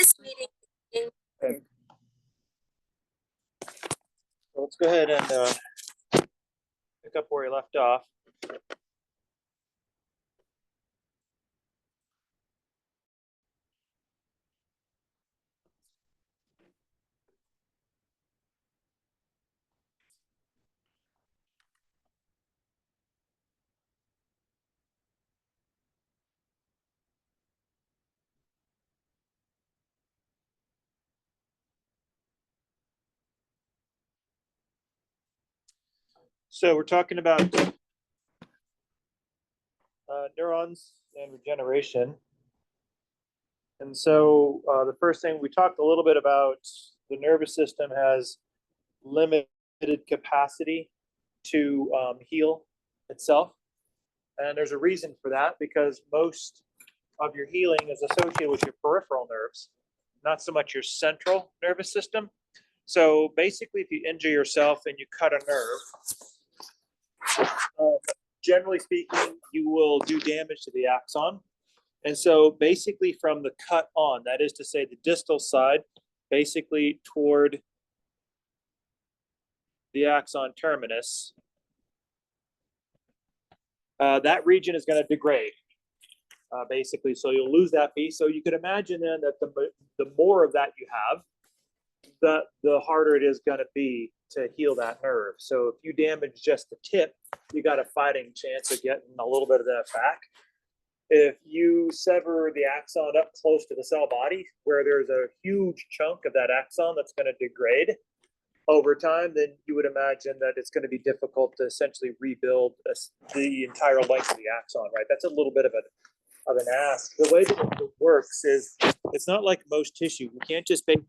This meeting. Okay. So let's go ahead and pick up where we left off. So we're talking about neurons and regeneration. And so the first thing we talked a little bit about, the nervous system has limited capacity to heal itself. And there's a reason for that, because most of your healing is associated with your peripheral nerves, not so much your central nervous system. So basically, if you injure yourself and you cut a nerve, generally speaking, you will do damage to the axon. And so basically from the cut on, that is to say the distal side, basically toward the axon terminus, that region is going to degrade, basically. So you'll lose that piece. So you could imagine then that the more of that you have, the harder it is going to be to heal that nerve. So if you damage just the tip, you got a fighting chance of getting a little bit of that back. If you sever the axon up close to the cell body, where there's a huge chunk of that axon that's going to degrade over time, then you would imagine that it's going to be difficult to essentially rebuild the entire length of the axon, right? That's a little bit of an ask. The way that it works is it's not like most tissue. You can't just basically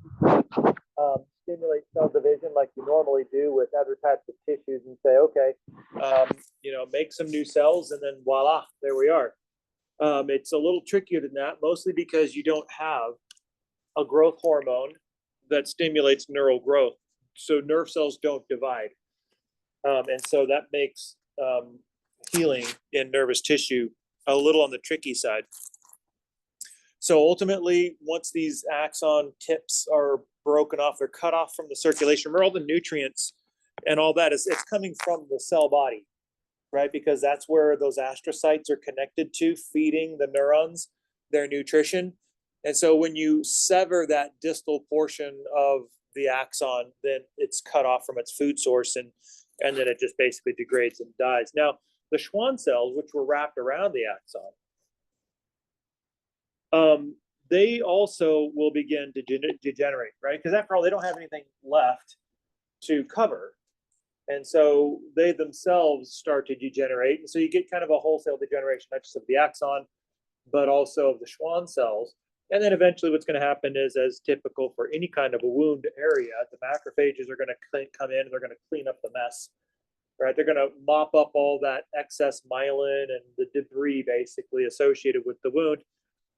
stimulate cell division like you normally do with other types of tissues and say, okay, make some new cells and then voila, there we are. It's a little trickier than that, mostly because you don't have a growth hormone that stimulates neural growth. So nerve cells don't divide. And so that makes healing in nervous tissue a little on the tricky side. So ultimately, once these axon tips are broken off, they're cut off from the circulation. Remember, all the nutrients and all that it's coming from the cell body, right? Because that's where those astrocytes are connected to, feeding the neurons their nutrition. And so when you sever that distal portion of the axon, then it's cut off from its food source, and then it just basically degrades and dies. Now, the Schwann cells, which were wrapped around the axon, they also will begin to degenerate, right? Because after all, they don't have anything left to cover. And so they themselves start to degenerate. And so you get kind of a wholesale degeneration, not just of the axon, but also of the Schwann cells. And then eventually what's going to happen is, as typical for any kind of a wound area, the macrophages are going to come in and they're going to clean up the mess, right? They're going to mop up all that excess myelin and the debris basically associated with the wound.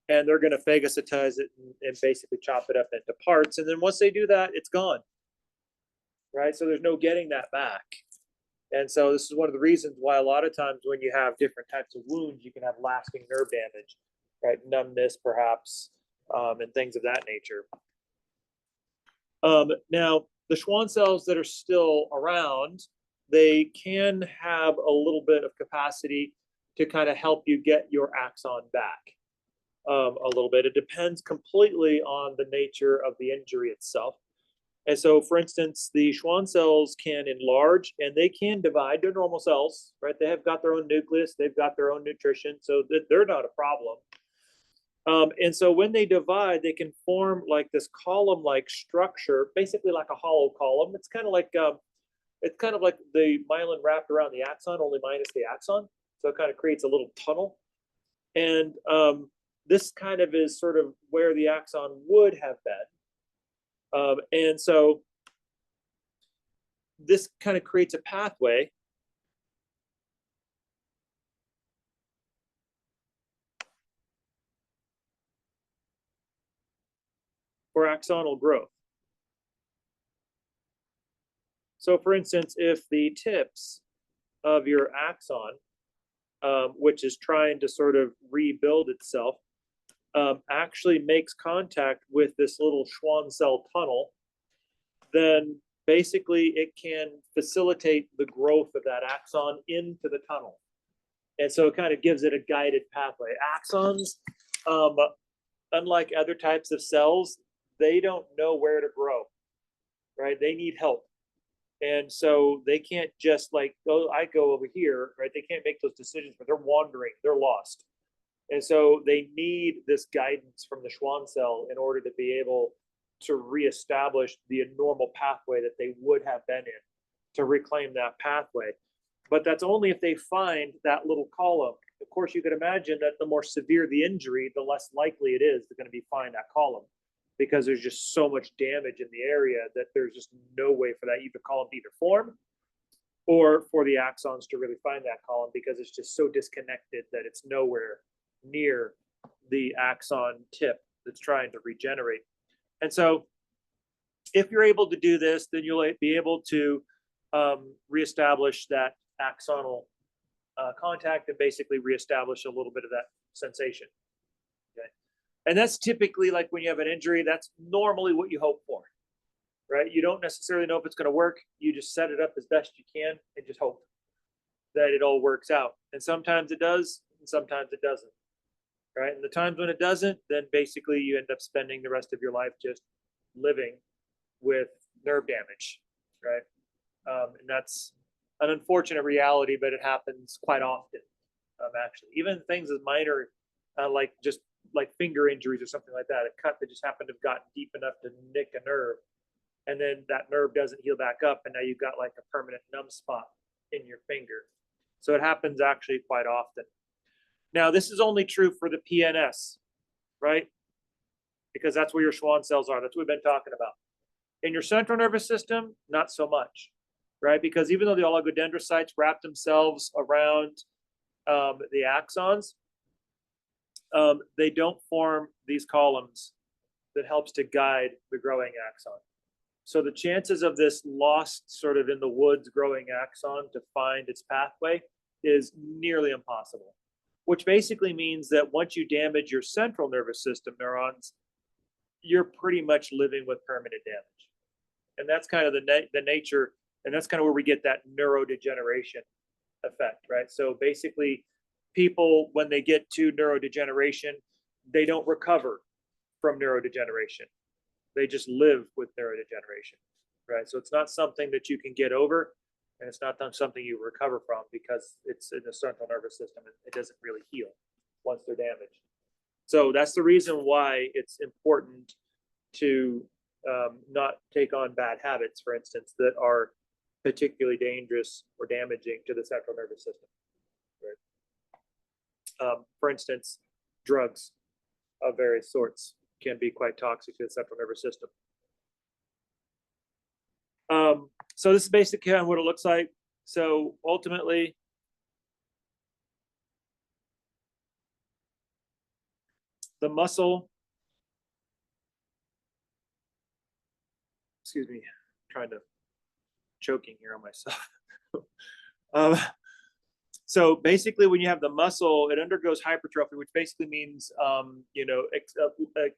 And they're going to phagocytize it and basically chop it up into parts. And then once they do that, it's gone, right? So there's no getting that back. And so this is one of the reasons why a lot of times when you have different types of wounds, you can have lasting nerve damage, right? Numbness, perhaps, and things of that nature. Now, the Schwann cells that are still around, they can have a little bit of capacity to kind of help you get your axon back. A little bit. It depends completely on the nature of the injury itself. And so, for instance, the Schwann cells can enlarge and they can divide. They're normal cells, right? They have got their own nucleus. They've got their own nutrition. So they're not a problem. And so when they divide, they can form like this column-like structure, basically like a hollow column. It's kind of like the myelin wrapped around the axon, only minus the axon. So it kind of creates a little tunnel. And this kind of is sort of where the axon would have been. And so this kind of creates a pathway for axonal growth. So for instance, if the tips of your axon, which is trying to sort of rebuild itself, actually makes contact with this little Schwann cell tunnel, then basically it can facilitate the growth of that axon into the tunnel. And so it kind of gives it a guided pathway. Axons, unlike other types of cells, they don't know where to grow, right? They need help. And so they can't just like, oh, I go over here, right? They can't make those decisions, but they're wandering, they're lost. And so they need this guidance from the Schwann cell in order to be able to reestablish the normal pathway that they would have been in, to reclaim that pathway. But that's only if they find that little column. Of course, you could imagine that the more severe the injury, the less likely it is they're going to be find that column, because there's just so much damage in the area that there's just no way for that either column to either form or for the axons to really find that column, because it's just so disconnected that it's nowhere near the axon tip that's trying to regenerate. And so if you're able to do this, then you'll be able to reestablish that axonal contact and basically reestablish a little bit of that sensation. Okay. And that's typically, like when you have an injury, that's normally what you hope for, right? You don't necessarily know if it's going to work. You just set it up as best you can and just hope that it all works out. And sometimes it does, and sometimes it doesn't, right? And the times when it doesn't, then basically you end up spending the rest of your life just living with nerve damage, right? And that's an unfortunate reality, but it happens quite often, actually. Even things as minor, like just like finger injuries or something like that, a cut that just happened to have gotten deep enough to nick a nerve, and then that nerve doesn't heal back up, and now you've got like a permanent numb spot in your finger. So it happens actually quite often. Now, this is only true for the PNS, right? Because that's where your Schwann cells are. That's what we've been talking about. In your central nervous system, not so much, right? Because even though the oligodendrocytes wrap themselves around the axons, they don't form these columns that helps to guide the growing axon. So the chances of this lost sort of in the woods growing axon to find its pathway is nearly impossible, which basically means that once you damage your central nervous system neurons, you're pretty much living with permanent damage. And that's kind of the nature, and that's kind of where we get that neurodegeneration effect, right? So basically, people, when they get to neurodegeneration, they don't recover from neurodegeneration. They just live with neurodegeneration, right? So it's not something that you can get over, and it's not something you recover from, because it's in the central nervous system and it doesn't really heal once they're damaged. So that's the reason why it's important to not take on bad habits, for instance, that are particularly dangerous or damaging to the central nervous system. Right? For instance, drugs of various sorts can be quite toxic to the central nervous system. So this is basically kind of what it looks like. So ultimately, the muscle, excuse me, I'm trying to choking here on myself. So basically, when you have the muscle, it undergoes hypertrophy, which basically means,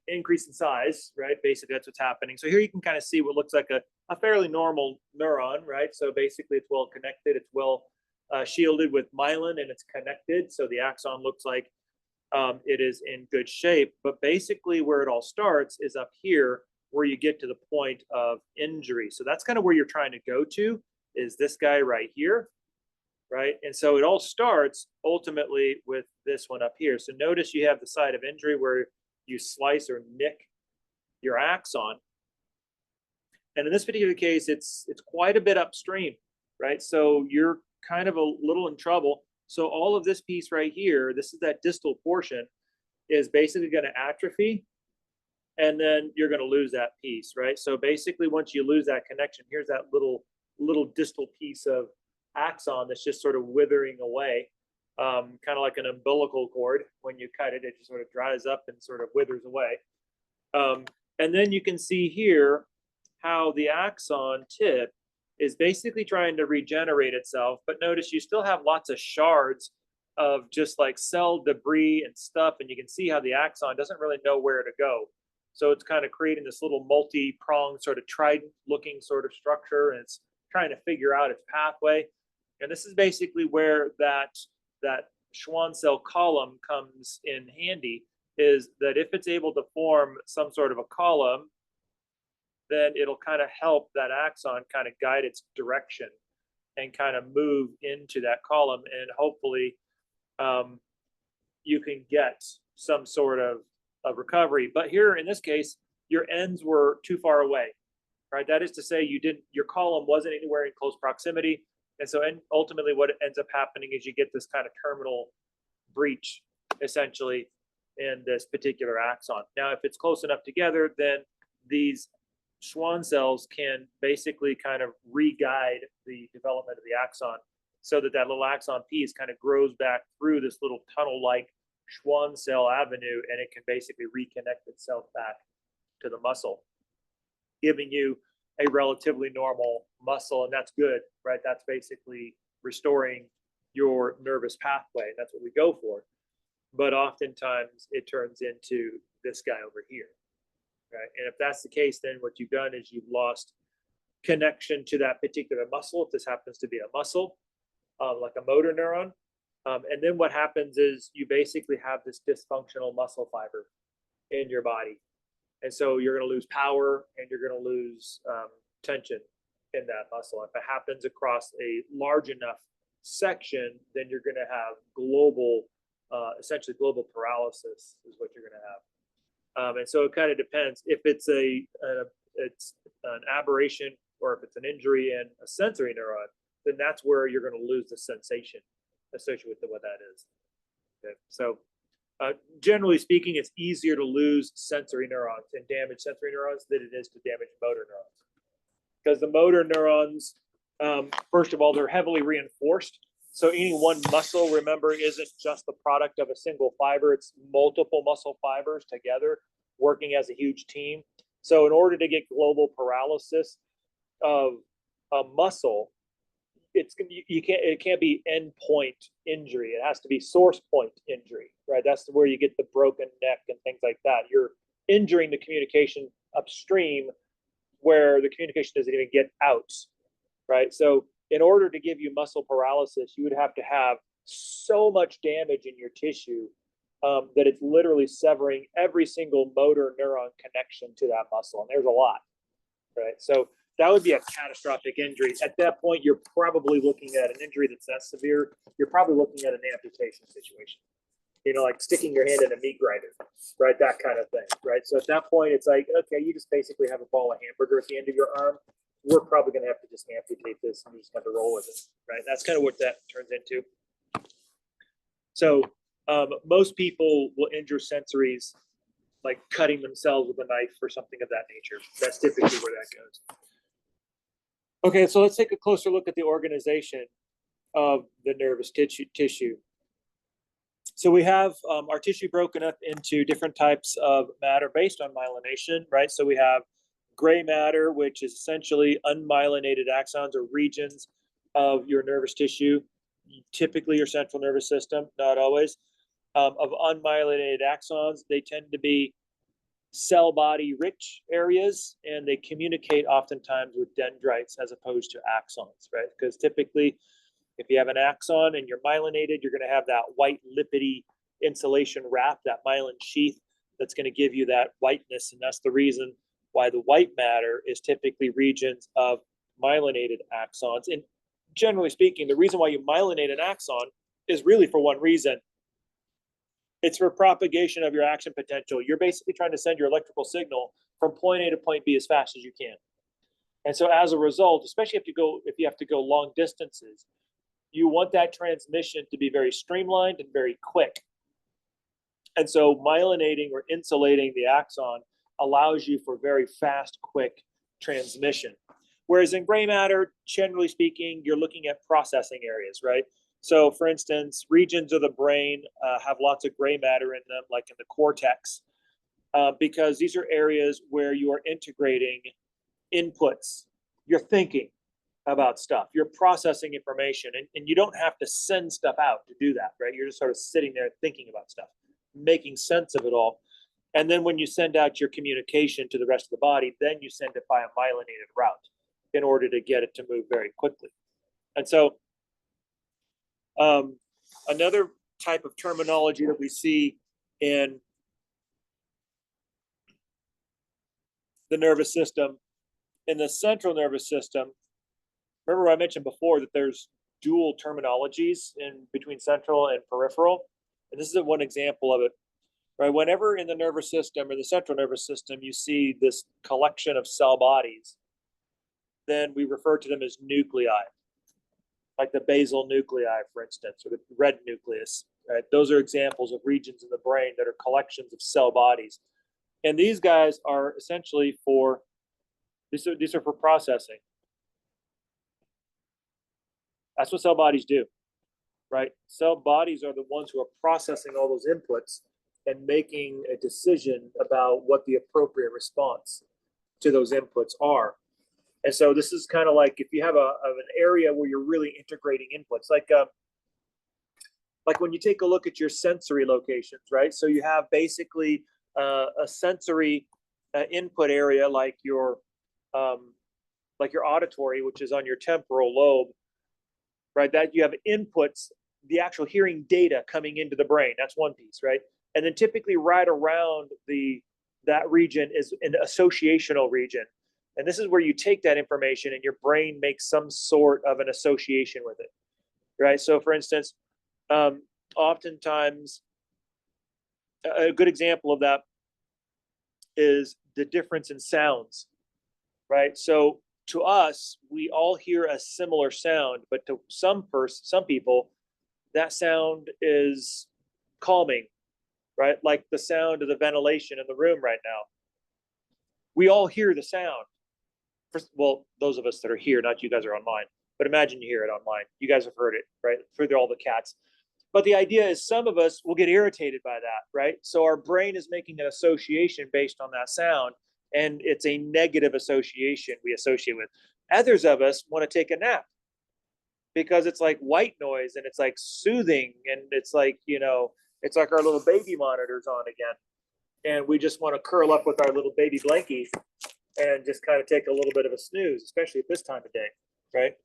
increase in size, right? Basically, that's what's happening. So here you can kind of see what looks like a fairly normal neuron, right? So basically, it's well connected. It's well shielded with myelin, and it's connected. So the axon looks like it is in good shape. But basically, where it all starts is up here, where you get to the point of injury. So that's kind of where you're trying to go to, is this guy right here. Right. And so it all starts ultimately with this one up here. So notice you have the site of injury where you slice or nick your axon. And in this particular case, it's quite a bit upstream, right? So you're kind of a little in trouble. So all of this piece right here, this is that distal portion, is basically going to atrophy. And then you're going to lose that piece, right? So basically, once you lose that connection, here's that little distal piece of axon that's just sort of withering away, kind of like an umbilical cord. When you cut it, it just sort of dries up and sort of withers away. And then you can see here how the axon tip is basically trying to regenerate itself. But notice you still have lots of shards of just like cell debris and stuff, and you can see how the axon doesn't really know where to go. So it's kind of creating this little multi-pronged sort of trident-looking sort of structure, and it's trying to figure out its pathway. And this is basically where that Schwann cell column comes in handy, is that if it's able to form some sort of a column, then it'll kind of help that axon kind of guide its direction and kind of move into that column, and hopefully you can get some sort of recovery. But here in this case, your ends were too far away, right? That is to say, your column wasn't anywhere in close proximity. And so ultimately what ends up happening is you get this kind of terminal breach, essentially, in this particular axon. Now, if it's close enough together, then these Schwann cells can basically kind of re-guide the development of the axon, so that little axon piece kind of grows back through this little tunnel-like Schwann cell avenue, and it can basically reconnect itself back to the muscle, giving you a relatively normal muscle. And that's good, right? That's basically restoring your nervous pathway. That's what we go for. But oftentimes it turns into this guy over here, right? And if that's the case, then what you've done is you've lost connection to that particular muscle, if this happens to be a muscle, like a motor neuron. And then what happens is you basically have this dysfunctional muscle fiber in your body. And so you're going to lose power, and you're going to lose tension in that muscle. If it happens across a large enough section, then you're going to have global, essentially global paralysis is what you're going to have. And so it kind of depends. If it's it's an aberration, or if it's an injury in a sensory neuron, then that's where you're going to lose the sensation associated with what that is. Okay. So generally speaking, it's easier to lose sensory neurons and damage sensory neurons than it is to damage motor neurons. Because the motor neurons, first of all, they're heavily reinforced. So any one muscle, remember, isn't just the product of a single fiber. It's multiple muscle fibers together working as a huge team. So in order to get global paralysis of a muscle, it can't be endpoint injury. It has to be source point injury, right? That's where you get the broken neck and things like that. You're injuring the communication upstream, where the communication doesn't even get out, right? So in order to give you muscle paralysis, you would have to have so much damage in your tissue that it's literally severing every single motor neuron connection to that muscle. And there's a lot, right? So that would be a catastrophic injury. At that point, you're probably looking at an injury that's that severe. You're probably looking at an amputation situation, like sticking your hand in a meat grinder, right? That kind of thing, right? So at that point, it's like, okay, you just basically have a ball of hamburger at the end of your arm. We're probably going to have to just amputate this, and you just have to roll with it, right? That's kind of what that turns into. So most people will injure sensories like cutting themselves with a knife or something of that nature. That's typically where that goes. Okay, so let's take a closer look at the organization of the nervous tissue. So we have our tissue broken up into different types of matter based on myelination, right? So we have gray matter, which is essentially unmyelinated axons or regions of your nervous tissue, typically your central nervous system, not always. Of unmyelinated axons, they tend to be cell body rich areas, and they communicate oftentimes with dendrites as opposed to axons, right? Because typically, if you have an axon and you're myelinated, you're going to have that white lipidy insulation wrap, that myelin sheath, that's going to give you that whiteness. And that's the reason why the white matter is typically regions of myelinated axons. And generally speaking, the reason why you myelinate an axon is really for one reason. It's for propagation of your action potential. You're basically trying to send your electrical signal from point A to point B as fast as you can. And so as a result, especially if you have to go long distances, you want that transmission to be very streamlined and very quick. And so myelinating or insulating the axon allows you for very fast, quick transmission. Whereas in gray matter, generally speaking, you're looking at processing areas, right? So for instance, regions of the brain have lots of gray matter in them, like in the cortex, because these are areas where you are integrating inputs. You're thinking, about stuff. You're processing information, and you don't have to send stuff out to do that, right? You're just sort of sitting there thinking about stuff, making sense of it all. And then when you send out your communication to the rest of the body, then you send it by a myelinated route in order to get it to move very quickly. And so another type of terminology that we see in the nervous system, in the central nervous system, remember I mentioned before that there's dual terminologies in between central and peripheral. And this is one example of it, right? Whenever in the nervous system or the central nervous system, you see this collection of cell bodies, then we refer to them as nuclei, like the basal nuclei, for instance, or the red nucleus. Right? Those are examples of regions in the brain that are collections of cell bodies. And these guys are essentially for, these are for processing. That's what cell bodies do, right? Cell bodies are the ones who are processing all those inputs and making a decision about what the appropriate response to those inputs are. And so this is kind of like if you have an area where you're really integrating inputs, like when you take a look at your sensory locations, right? So you have basically a sensory input area like your auditory, which is on your temporal lobe, right? That you have inputs, the actual hearing data coming into the brain. That's one piece, right? And then typically right around that region is an associational region. And this is where you take that information and your brain makes some sort of an association with it, right? So for instance, oftentimes a good example of that is the difference in sounds, right? So to us, we all hear a similar sound, but to some people, that sound is calming, right? Like the sound of the ventilation in the room right now. We all hear the sound. Well, those of us that are here, not you guys are online, but imagine you hear it online. You guys have heard it, right? Through all the cats. But the idea is some of us will get irritated by that, right? So our brain is making an association based on that sound, and it's a negative association we associate with. Others of us want to take a nap because it's like white noise and it's like soothing, and it's like, it's like our little baby monitor's on again. And we just want to curl up with our little baby blankies and just kind of take a little bit of a snooze, especially at this time of day, right?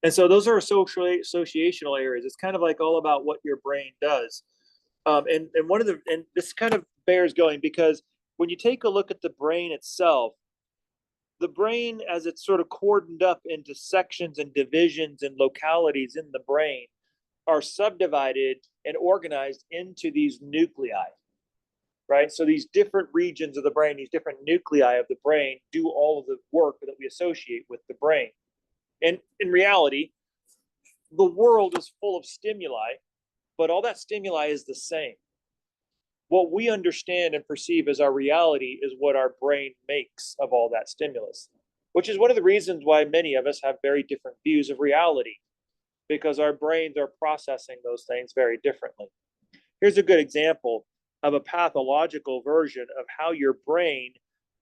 And so those are associational areas. It's kind of like all about what your brain does. And this kind of bears going because when you take a look at the brain itself, the brain, as it's sort of cordoned up into sections and divisions and localities in the brain, are subdivided and organized into these nuclei, right? So these different regions of the brain, these different nuclei of the brain do all of the work that we associate with the brain. And in reality, the world is full of stimuli, but all that stimuli is the same. What we understand and perceive as our reality is what our brain makes of all that stimulus, which is one of the reasons why many of us have very different views of reality, because our brains are processing those things very differently. Here's a good example of a pathological version of how your brain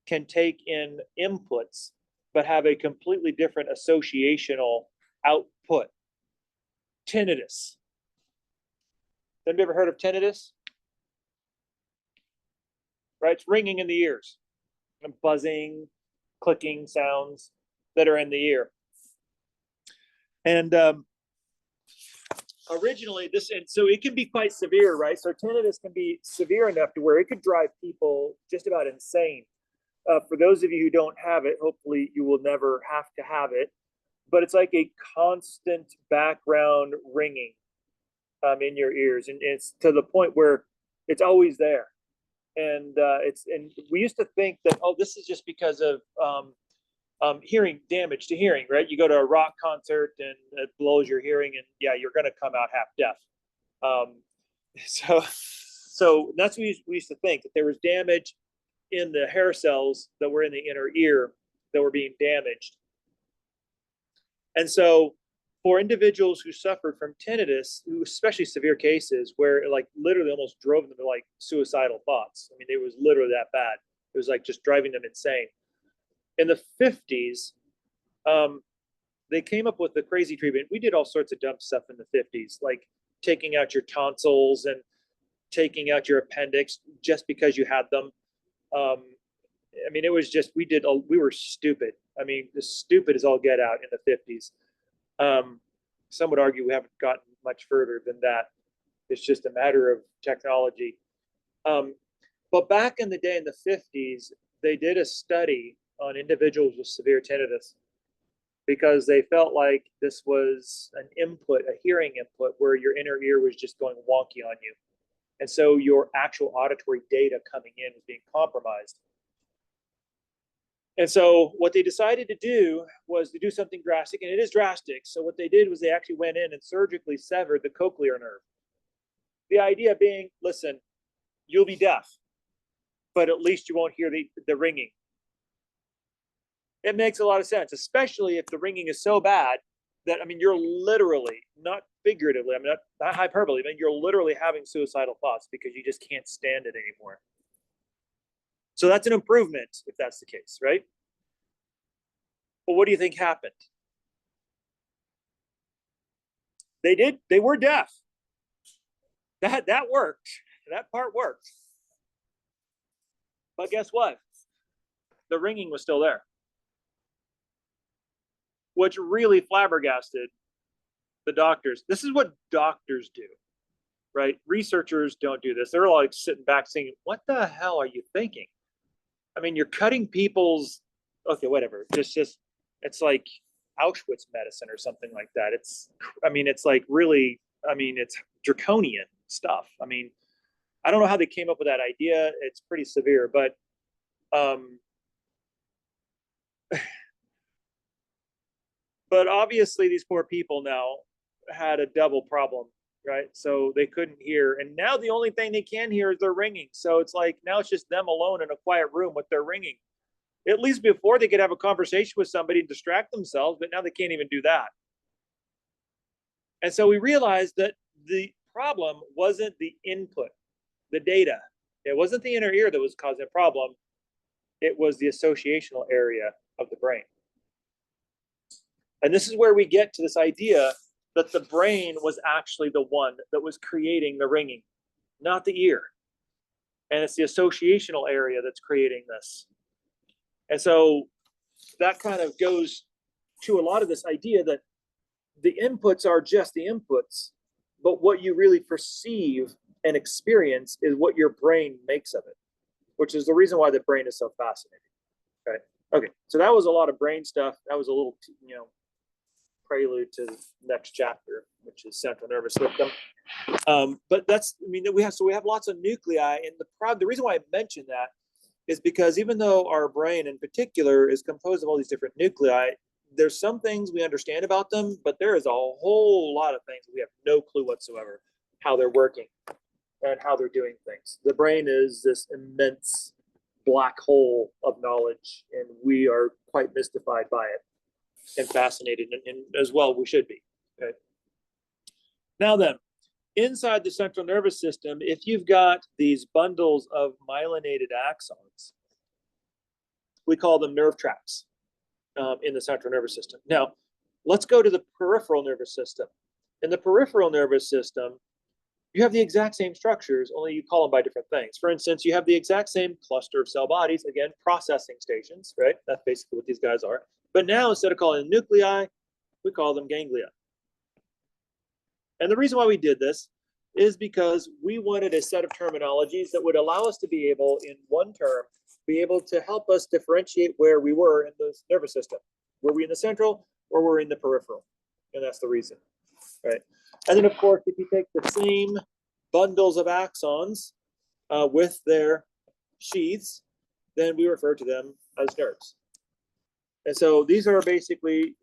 can take in inputs but have a completely different associational output. Tinnitus. Have you ever heard of tinnitus? Right, it's ringing in the ears, and buzzing, clicking sounds that are in the ear. And originally so it can be quite severe, right? So tinnitus can be severe enough to where it could drive people just about insane. For those of you who don't have it, hopefully you will never have to have it, but it's like a constant background ringing in your ears, and it's to the point where it's always there. And we used to think that, this is just because of hearing damage to hearing, right? You go to a rock concert and it blows your hearing, and yeah, you're going to come out half deaf. So that's what we used to think, that there was damage in the hair cells that were in the inner ear that were being damaged. And so for individuals who suffered from tinnitus, especially severe cases where it like literally almost drove them to like suicidal thoughts. I mean, it was literally that bad. It was like just driving them insane. In the 50s, They came up with the crazy treatment. We did all sorts of dumb stuff in the 50s, like taking out your tonsils and taking out your appendix just because you had them. I mean, it was just, we were stupid. I mean, the stupid is all get out in the 50s. Some would argue we haven't gotten much further than that. It's just a matter of technology. But back in the day in the 50s, they did a study on individuals with severe tinnitus because they felt like this was an input, a hearing input, where your inner ear was just going wonky on you. And so your actual auditory data coming in was being compromised. And so what they decided to do was to do something drastic, and it is drastic. So what they did was they actually went in and surgically severed the cochlear nerve. The idea being, listen, you'll be deaf, but at least you won't hear the ringing. It makes a lot of sense, especially if the ringing is so bad that, I mean, you're literally, not figuratively, I mean, not hyperbole, I mean, you're literally having suicidal thoughts because you just can't stand it anymore. So that's an improvement if that's the case, right? But what do you think happened? They were deaf. That worked. That part worked. But guess what? The ringing was still there. Which really flabbergasted the doctors. This is what doctors do, right? Researchers don't do this. They're like sitting back saying, what the hell are you thinking? I mean, you're cutting people's, okay, whatever. It's like Auschwitz medicine or something like that. It's like really, I mean, it's draconian stuff. I mean, I don't know how they came up with that idea. It's pretty severe, but but obviously these poor people now had a double problem, right? So they couldn't hear. And now the only thing they can hear is their ringing. So it's like, now it's just them alone in a quiet room with their ringing. At least before they could have a conversation with somebody and distract themselves, but now they can't even do that. And so we realized that the problem wasn't the input, the data. It wasn't the inner ear that was causing a problem. It was the associational area of the brain. And this is where we get to this idea that the brain was actually the one that was creating the ringing, not the ear. And it's the associational area that's creating this. And so that kind of goes to a lot of this idea that the inputs are just the inputs, but what you really perceive and experience is what your brain makes of it, which is the reason why the brain is so fascinating. Okay, so that was a lot of brain stuff. That was a little, prelude to the next chapter, which is central nervous system. But that's, I mean, we have lots of nuclei, and the reason why I mention that is because even though our brain in particular is composed of all these different nuclei, there's some things we understand about them, but there is a whole lot of things we have no clue whatsoever how they're working and how they're doing things. The brain is this immense black hole of knowledge, and we are quite mystified by it and fascinated, and as well we should be. Okay. Now then, inside the central nervous system, if you've got these bundles of myelinated axons, we call them nerve tracts in the central nervous system. Now, let's go to the peripheral nervous system. In the peripheral nervous system, you have the exact same structures, only you call them by different things. For instance, you have the exact same cluster of cell bodies, again, processing stations, right? That's basically what these guys are. But now, instead of calling them nuclei, we call them ganglia. And the reason why we did this is because we wanted a set of terminologies that would allow us to be able, in one term, be able to help us differentiate where we were in the nervous system. Were we in the central or were we in the peripheral? And that's the reason, right? And then, of course, if you take the same bundles of axons with their sheaths, then we refer to them as nerves. And so these are basically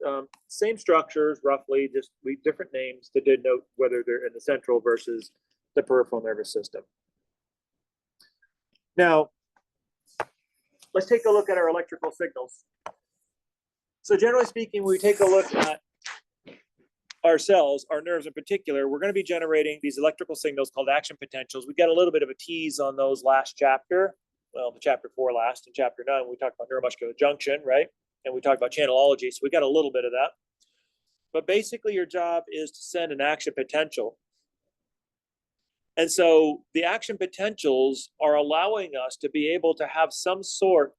same structures, roughly, just different names to denote whether they're in the central versus the peripheral nervous system. Now, let's take a look at our electrical signals. So generally speaking, when we take a look at our cells, our nerves in particular, we're going to be generating these electrical signals called action potentials. We got a little bit of a tease on those last chapter. Well, the chapter 4 last, in chapter 9, we talked about neuromuscular junction, right? And we talked about channelology, so we got a little bit of that. But basically your job is to send an action potential. And so the action potentials are allowing us to be able to have some sort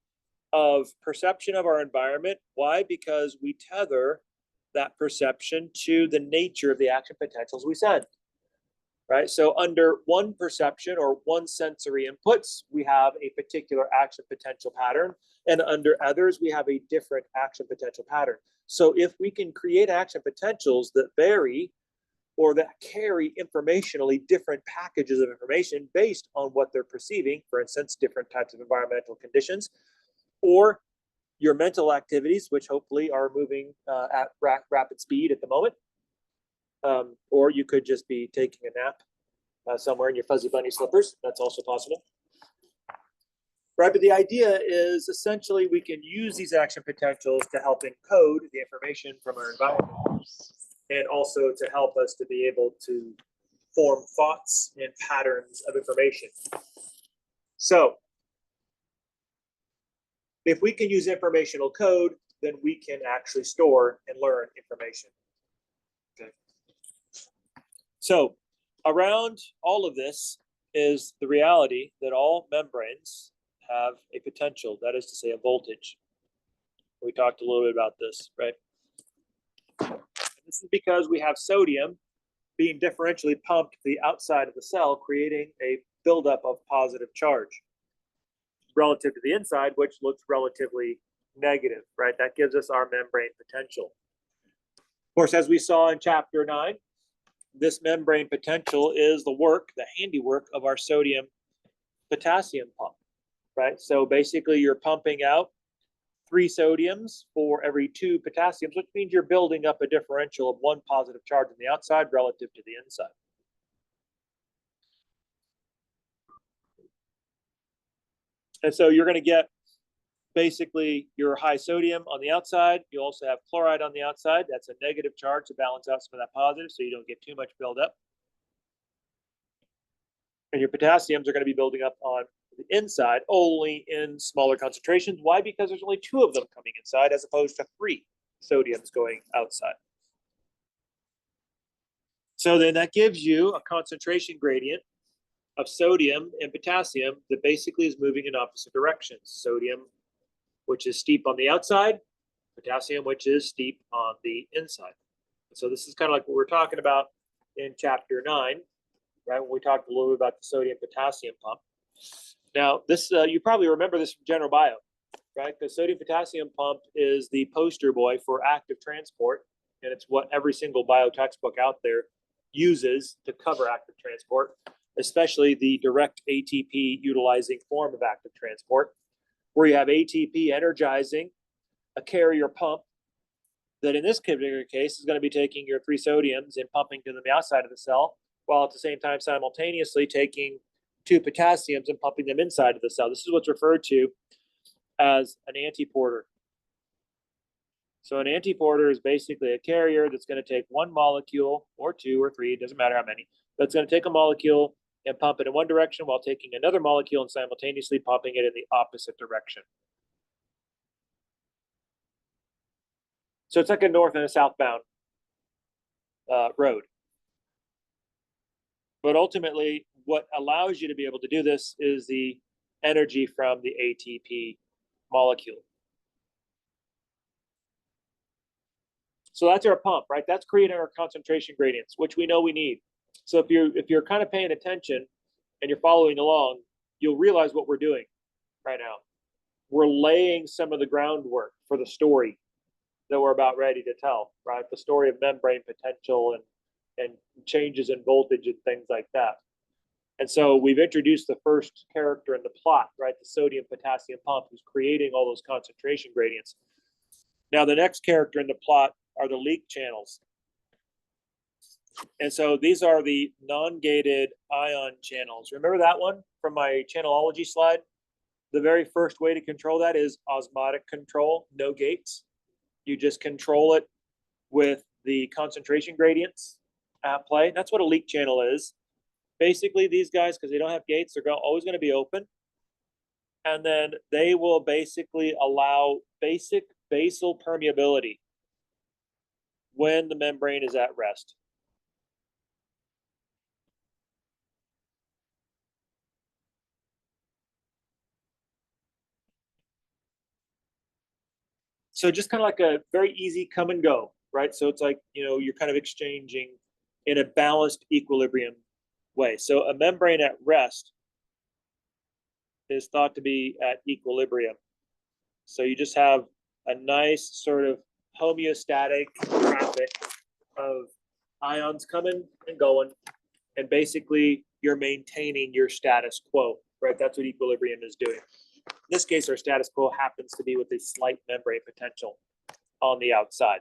of perception of our environment. Why? Because we tether that perception to the nature of the action potentials we send. Right? So under one perception or one sensory inputs, we have a particular action potential pattern. And under others, we have a different action potential pattern. So if we can create action potentials that vary or that carry informationally different packages of information based on what they're perceiving, for instance, different types of environmental conditions, or your mental activities, which hopefully are moving at rapid speed at the moment, or you could just be taking a nap somewhere in your fuzzy bunny slippers. That's also possible. Right, but the idea is essentially we can use these action potentials to help encode the information from our environment and also to help us to be able to form thoughts and patterns of information. So if we can use informational code, then we can actually store and learn information. Okay. So around all of this is the reality that all membranes have a potential, that is to say a voltage. We talked a little bit about this, right? And this is because we have sodium being differentially pumped to the outside of the cell, creating a buildup of positive charge relative to the inside, which looks relatively negative, right? That gives us our membrane potential. Of course, as we saw in chapter 9, this membrane potential is the work, the handiwork of our sodium potassium pump, right? So basically you're pumping out 3 sodiums for every 2 potassiums, which means you're building up a differential of 1 positive charge on the outside relative to the inside. And so you're going to get basically your high sodium on the outside. You also have chloride on the outside. That's a negative charge to balance out some of that positive so you don't get too much buildup. And your potassiums are going to be building up on the inside only in smaller concentrations. Why? Because there's only 2 of them coming inside as opposed to 3 sodiums going outside. So then that gives you a concentration gradient of sodium and potassium that basically is moving in opposite directions. Sodium, which is steep on the outside, potassium, which is steep on the inside. So this is kind of like what we're talking about in chapter 9, right? When we talked a little bit about the sodium potassium pump. Now, this you probably remember this from general bio, right? The sodium potassium pump is the poster boy for active transport, and it's what every single bio textbook out there uses to cover active transport, especially the direct ATP utilizing form of active transport, where you have ATP energizing a carrier pump that in this particular case is going to be taking your 3 sodiums and pumping to the outside of the cell, while at the same time simultaneously taking 2 potassiums and pumping them inside of the cell. This is what's referred to as an antiporter. So an antiporter is basically a carrier that's going to take 1 molecule or 2 or 3, it doesn't matter how many, but it's going to take a molecule and pump it in one direction while taking another molecule and simultaneously pumping it in the opposite direction. So it's like a north and a southbound road. But ultimately, what allows you to be able to do this is the energy from the ATP molecule. So that's our pump, right? That's creating our concentration gradients, which we know we need. So if you're kind of paying attention and you're following along, you'll realize what we're doing right now. We're laying some of the groundwork for the story that we're about ready to tell, right? The story of membrane potential and changes in voltage and things like that. And so we've introduced the first character in the plot, right? The sodium potassium pump, who's creating all those concentration gradients. Now the next character in the plot are the leak channels. And so these are the non-gated ion channels. Remember that one from my channelology slide? The very first way to control that is osmotic control, no gates. You just control it with the concentration gradients at play. That's what a leak channel is. Basically, these guys, because they don't have gates, they're always going to be open. And then they will basically allow basic basal permeability when the membrane is at rest? So just kind of like a very easy come and go, right? So it's like, you're kind of exchanging in a balanced equilibrium way. So a membrane at rest is thought to be at equilibrium. So you just have a nice sort of homeostatic traffic of ions coming and going, and basically you're maintaining your status quo, right? That's what equilibrium is doing. In this case, our status quo happens to be with a slight membrane potential on the outside.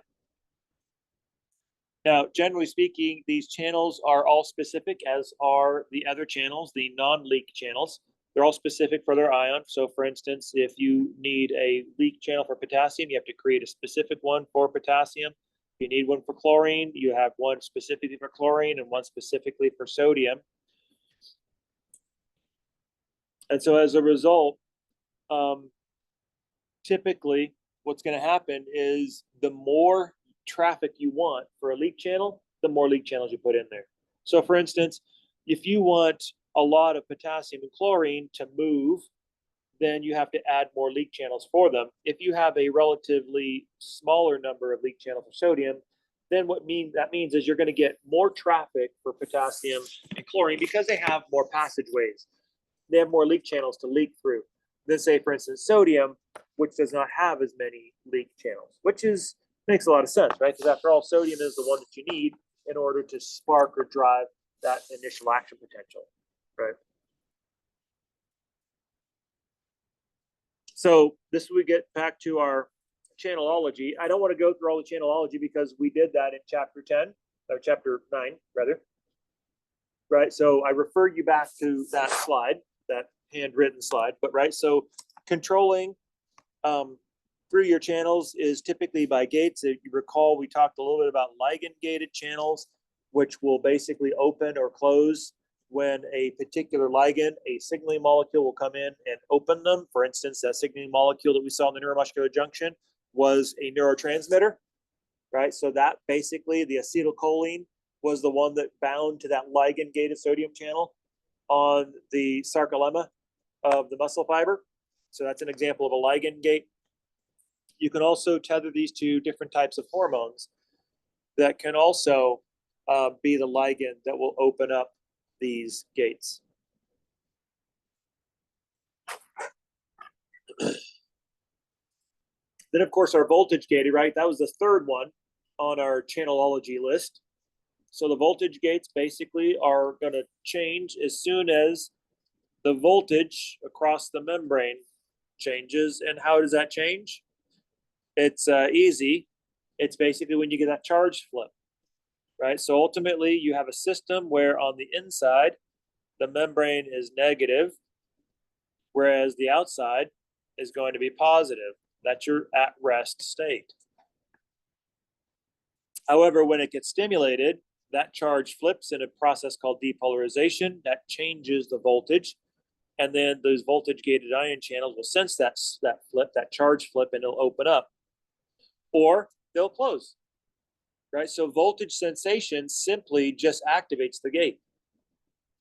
Now, generally speaking, these channels are all specific, as are the other channels, the non-leak channels. They're all specific for their ion. So for instance, if you need a leak channel for potassium, you have to create a specific one for potassium. If you need one for chlorine, you have one specifically for chlorine and one specifically for sodium. And so as a result, typically what's going to happen is the more traffic you want for a leak channel, the more leak channels you put in there. So for instance, if you want a lot of potassium and chlorine to move, then you have to add more leak channels for them. If you have a relatively smaller number of leak channels for sodium, then that means is you're going to get more traffic for potassium and chlorine because they have more passageways. They have more leak channels to leak through than, say, for instance, sodium, which does not have as many leak channels, which makes a lot of sense, right? Because after all, sodium is the one that you need in order to spark or drive that initial action potential, right? So this we get back to our channelology. I don't want to go through all the channelology because we did that in chapter 10, or chapter 9, rather. Right, so I refer you back to that slide, that handwritten slide, but right, so controlling through your channels is typically by gates. If you recall, we talked a little bit about ligand-gated channels, which will basically open or close when a particular ligand, a signaling molecule, will come in and open them. For instance, that signaling molecule that we saw in the neuromuscular junction was a neurotransmitter, right? So that basically, the acetylcholine was the one that bound to that ligand-gated sodium channel on the sarcolemma of the muscle fiber. So that's an example of a ligand gate. You can also tether these to different types of hormones that can also be the ligand that will open up these gates. Then, of course, our voltage gated, right? That was the third one on our channelology list. So the voltage gates basically are going to change as soon as the voltage across the membrane changes. And how does that change? It's easy. It's basically when you get that charge flip, right? So ultimately, you have a system where on the inside, the membrane is negative, whereas the outside is going to be positive. That's your at-rest state. However, when it gets stimulated, that charge flips in a process called depolarization that changes the voltage. And then those voltage-gated ion channels will sense that flip, that charge flip, and it'll open up. Or they'll close, right? So voltage sensation simply just activates the gate.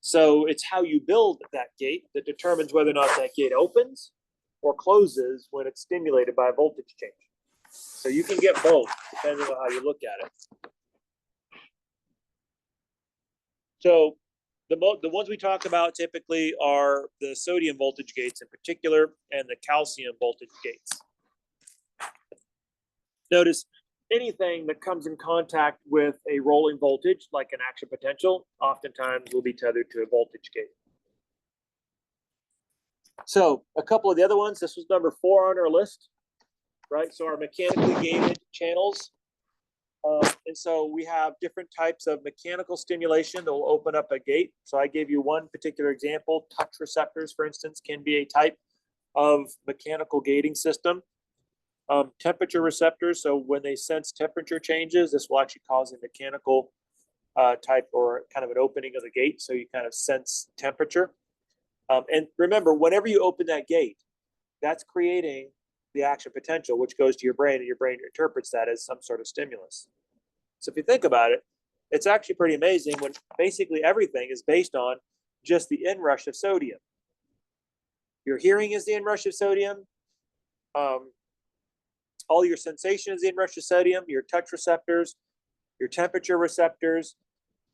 So it's how you build that gate that determines whether or not that gate opens or closes when it's stimulated by a voltage change. So you can get both depending on how you look at it. So the ones we talk about typically are the sodium voltage gates in particular and the calcium voltage gates. Notice anything that comes in contact with a rolling voltage, like an action potential, oftentimes will be tethered to a voltage gate. So a couple of the other ones, this was number 4 on our list, right? So our mechanically gated channels. And so we have different types of mechanical stimulation that will open up a gate. So I gave you one particular example. Touch receptors, for instance, can be a type of mechanical gating system. Temperature receptors, so when they sense temperature changes, this will actually cause a mechanical type or kind of an opening of the gate, so you kind of sense temperature. And remember, whenever you open that gate, that's creating the action potential, which goes to your brain, and your brain interprets that as some sort of stimulus. So if you think about it, it's actually pretty amazing when basically everything is based on just the inrush of sodium. Your hearing is the inrush of sodium. All your sensation is the inrush of sodium, your touch receptors, your temperature receptors,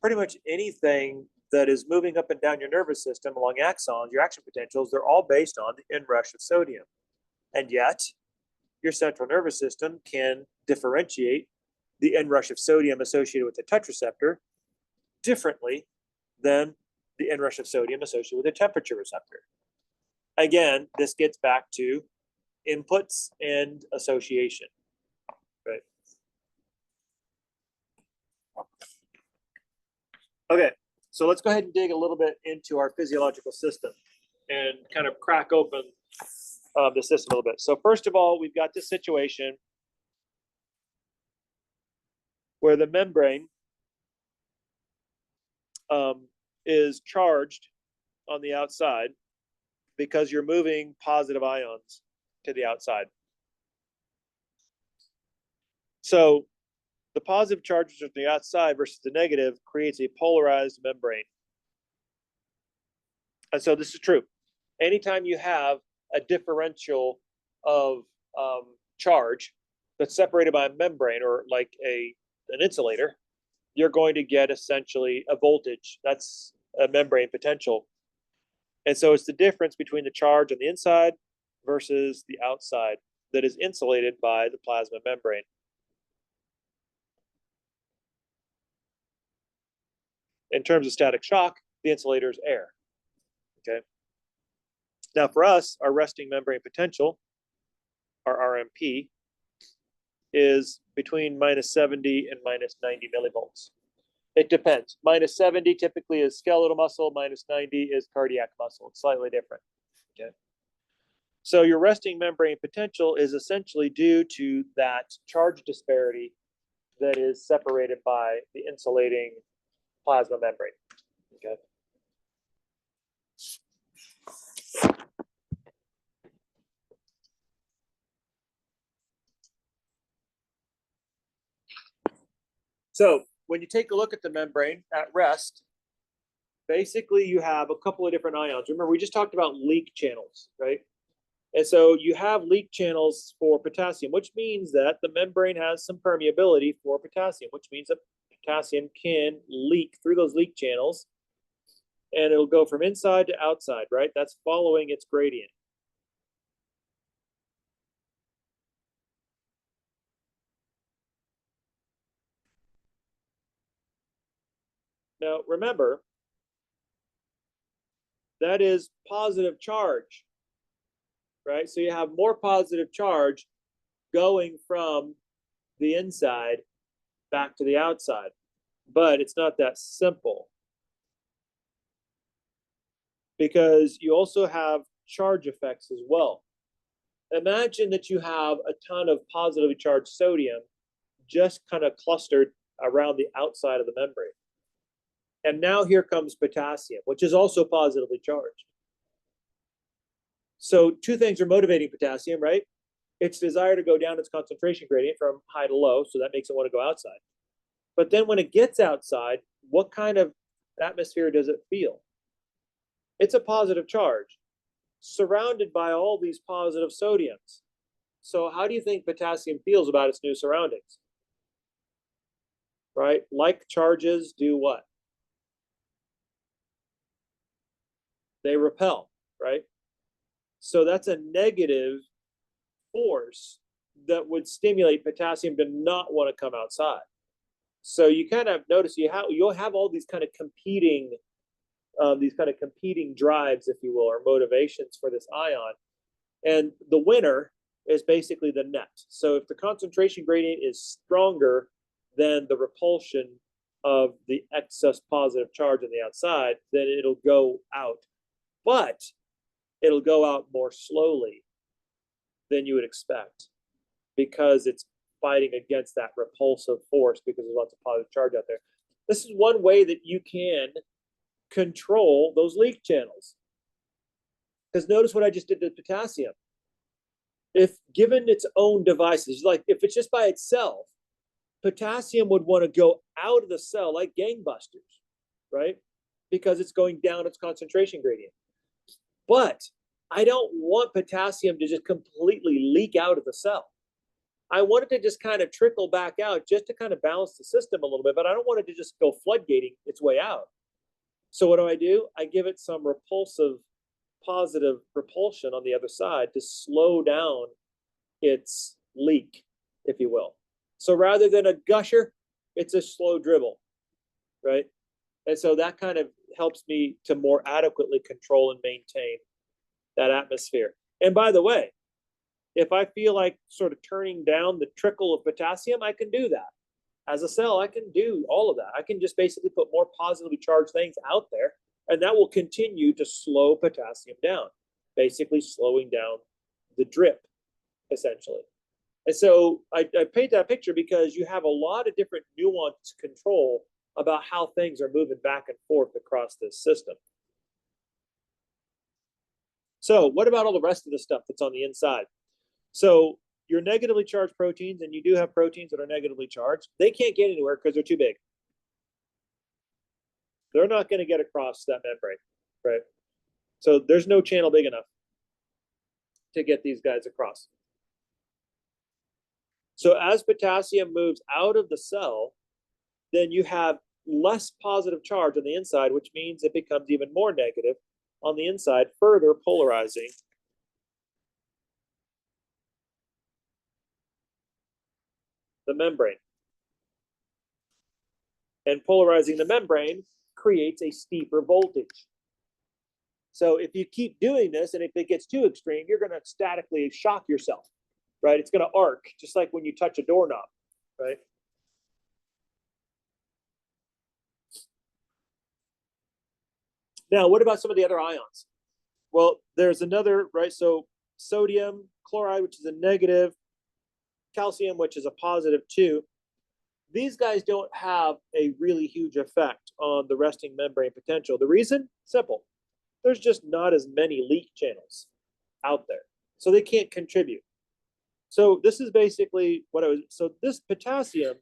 pretty much anything that is moving up and down your nervous system along axons, your action potentials, they're all based on the inrush of sodium. And yet, your central nervous system can differentiate the inrush of sodium associated with the touch receptor differently than the inrush of sodium associated with the temperature receptor. Again, this gets back to inputs and association, right? Okay, so let's go ahead and dig a little bit into our physiological system and kind of crack open the system a little bit. So first of all, we've got this situation where the membrane is charged on the outside because you're moving positive ions to the outside. So the positive charges on the outside versus the negative creates a polarized membrane. And so this is true. Anytime you have a differential of charge that's separated by a membrane or like an insulator, you're going to get essentially a voltage. That's a membrane potential. And so it's the difference between the charge on the inside versus the outside that is insulated by the plasma membrane. In terms of static shock, the insulator is air. Okay. Now for us, our resting membrane potential, our RMP, is between -70 and -90 millivolts. It depends. -70 typically is skeletal muscle, -90 is cardiac muscle. It's slightly different. Okay. So your resting membrane potential is essentially due to that charge disparity that is separated by the insulating plasma membrane. Okay. So when you take a look at the membrane at rest, basically you have a couple of different ions. Remember, we just talked about leak channels, right? And so you have leak channels for potassium, which means that the membrane has some permeability for potassium, which means that potassium can leak through those leak channels, and it'll go from inside to outside, right? That's following its gradient. Now, remember, that is positive charge, right? So you have more positive charge going from the inside back to the outside, but it's not that simple because you also have charge effects as well. Imagine that you have a ton of positively charged sodium just kind of clustered around the outside of the membrane. And now here comes potassium, which is also positively charged. So two things are motivating potassium, right? Its desire to go down its concentration gradient from high to low, so that makes it want to go outside. But then when it gets outside, what kind of atmosphere does it feel? It's a positive charge, surrounded by all these positive sodiums. So how do you think potassium feels about its new surroundings? Right? Like charges do what? They repel, right? So that's a negative force that would stimulate potassium to not want to come outside. So you kind of notice you'll have all these kind of competing drives, if you will, or motivations for this ion. And the winner is basically the net. So if the concentration gradient is stronger than the repulsion of the excess positive charge on the outside, then it'll go out. But it'll go out more slowly than you would expect because it's fighting against that repulsive force because there's lots of positive charge out there. This is one way that you can control those leak channels. Because notice what I just did to potassium. if given its own devices, like if it's just by itself, potassium would want to go out of the cell like gangbusters, right? Because it's going down its concentration gradient. But I don't want potassium to just completely leak out of the cell. I want it to just kind of trickle back out just to kind of balance the system a little bit, but I don't want it to just go floodgating its way out. So what do? I give it some repulsive positive propulsion on the other side to slow down its leak, if you will. So rather than a gusher, it's a slow dribble, right? And so that kind of helps me to more adequately control and maintain that atmosphere. And by the way, if I feel like sort of turning down the trickle of potassium, I can do that. As a cell, I can do all of that. I can just basically put more positively charged things out there, and that will continue to slow potassium down, basically slowing down the drip, essentially. And so I paint that picture because you have a lot of different nuanced control about how things are moving back and forth across this system. So what about all the rest of the stuff that's on the inside? So your negatively charged proteins, and you do have proteins that are negatively charged, they can't get anywhere because they're too big. They're not going to get across that membrane, right? So there's no channel big enough to get these guys across. So as potassium moves out of the cell, then you have less positive charge on the inside, which means it becomes even more negative on the inside, further polarizing the membrane. And polarizing the membrane creates a steeper voltage. So if you keep doing this, and if it gets too extreme, you're going to statically shock yourself, right? It's going to arc, just like when you touch a doorknob, right? Now, what about some of the other ions? Well, there's another, right? So sodium chloride, which is a negative, calcium, which is a positive 2. These guys don't have a really huge effect on the resting membrane potential. The reason? Simple. There's just not as many leak channels out there. So they can't contribute. So this is basically what I was, so this potassium,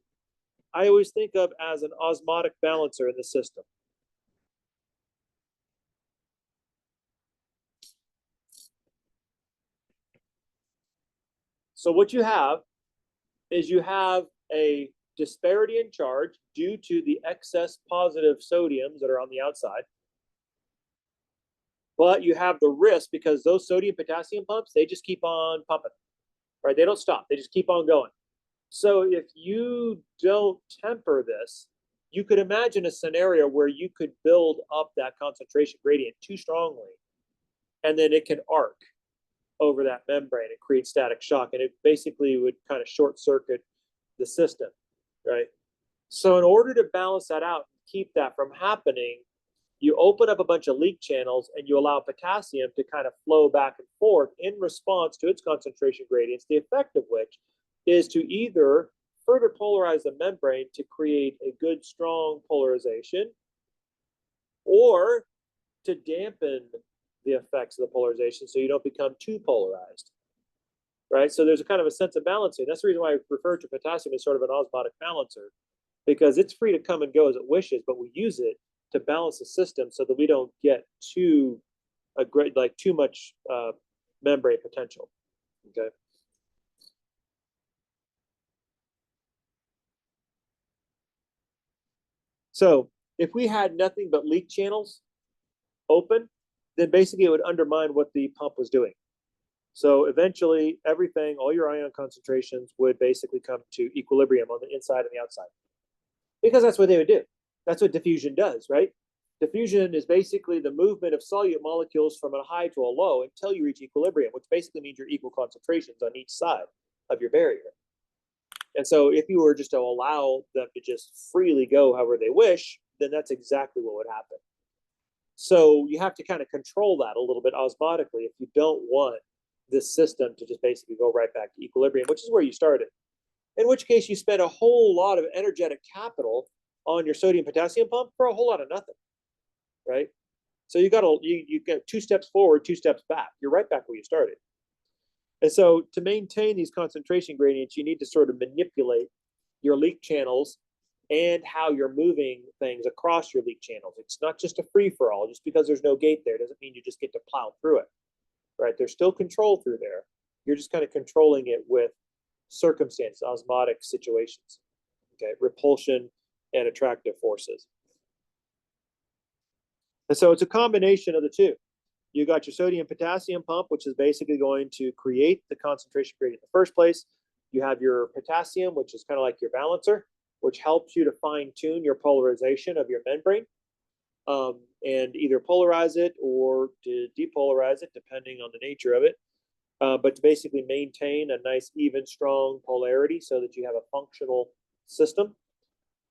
I always think of as an osmotic balancer in the system. So what you have is you have a disparity in charge due to the excess positive sodiums that are on the outside. But you have the risk because those sodium potassium pumps, they just keep on pumping, right? They don't stop. They just keep on going. So if you don't temper this, you could imagine a scenario where you could build up that concentration gradient too strongly, and then it can arc over that membrane and create static shock, and it basically would kind of short circuit the system, right? So in order to balance that out and keep that from happening, you open up a bunch of leak channels and you allow potassium to kind of flow back and forth in response to its concentration gradients, the effect of which is to either further polarize the membrane to create a good, strong polarization, or to dampen the effects of the polarization so you don't become too polarized, right? So there's a kind of a sense of balancing. That's the reason why I refer to potassium as sort of an osmotic balancer, because it's free to come and go as it wishes, but we use it to balance the system so that we don't get too much membrane potential. Okay. So if we had nothing but leak channels open, then basically it would undermine what the pump was doing. So eventually everything, all your ion concentrations would basically come to equilibrium on the inside and the outside, because that's what they would do. That's what diffusion does, right? Diffusion is basically the movement of solute molecules from a high to a low until you reach equilibrium, which basically means you're equal concentrations on each side of your barrier. And so if you were just to allow them to just freely go however they wish, then that's exactly what would happen. So you have to kind of control that a little bit osmotically if you don't want this system to just basically go right back to equilibrium, which is where you started. In which case you spend a whole lot of energetic capital on your sodium potassium pump for a whole lot of nothing, right? So you get 2 steps forward, 2 steps back. You're right back where you started. And so to maintain these concentration gradients, you need to sort of manipulate your leak channels and how you're moving things across your leak channels. It's not just a free-for-all. Just because there's no gate there doesn't mean you just get to plow through it, right? There's still control through there. You're just kind of controlling it with circumstances, osmotic situations, okay? Repulsion and attractive forces. And so it's a combination of the two. You got your sodium potassium pump, which is basically going to create the concentration gradient in the first place. You have your potassium, which is kind of like your balancer, which helps you to fine tune your polarization of your membrane and either polarize it or to depolarize it, depending on the nature of it. But to basically maintain a nice, even, strong polarity so that you have a functional system.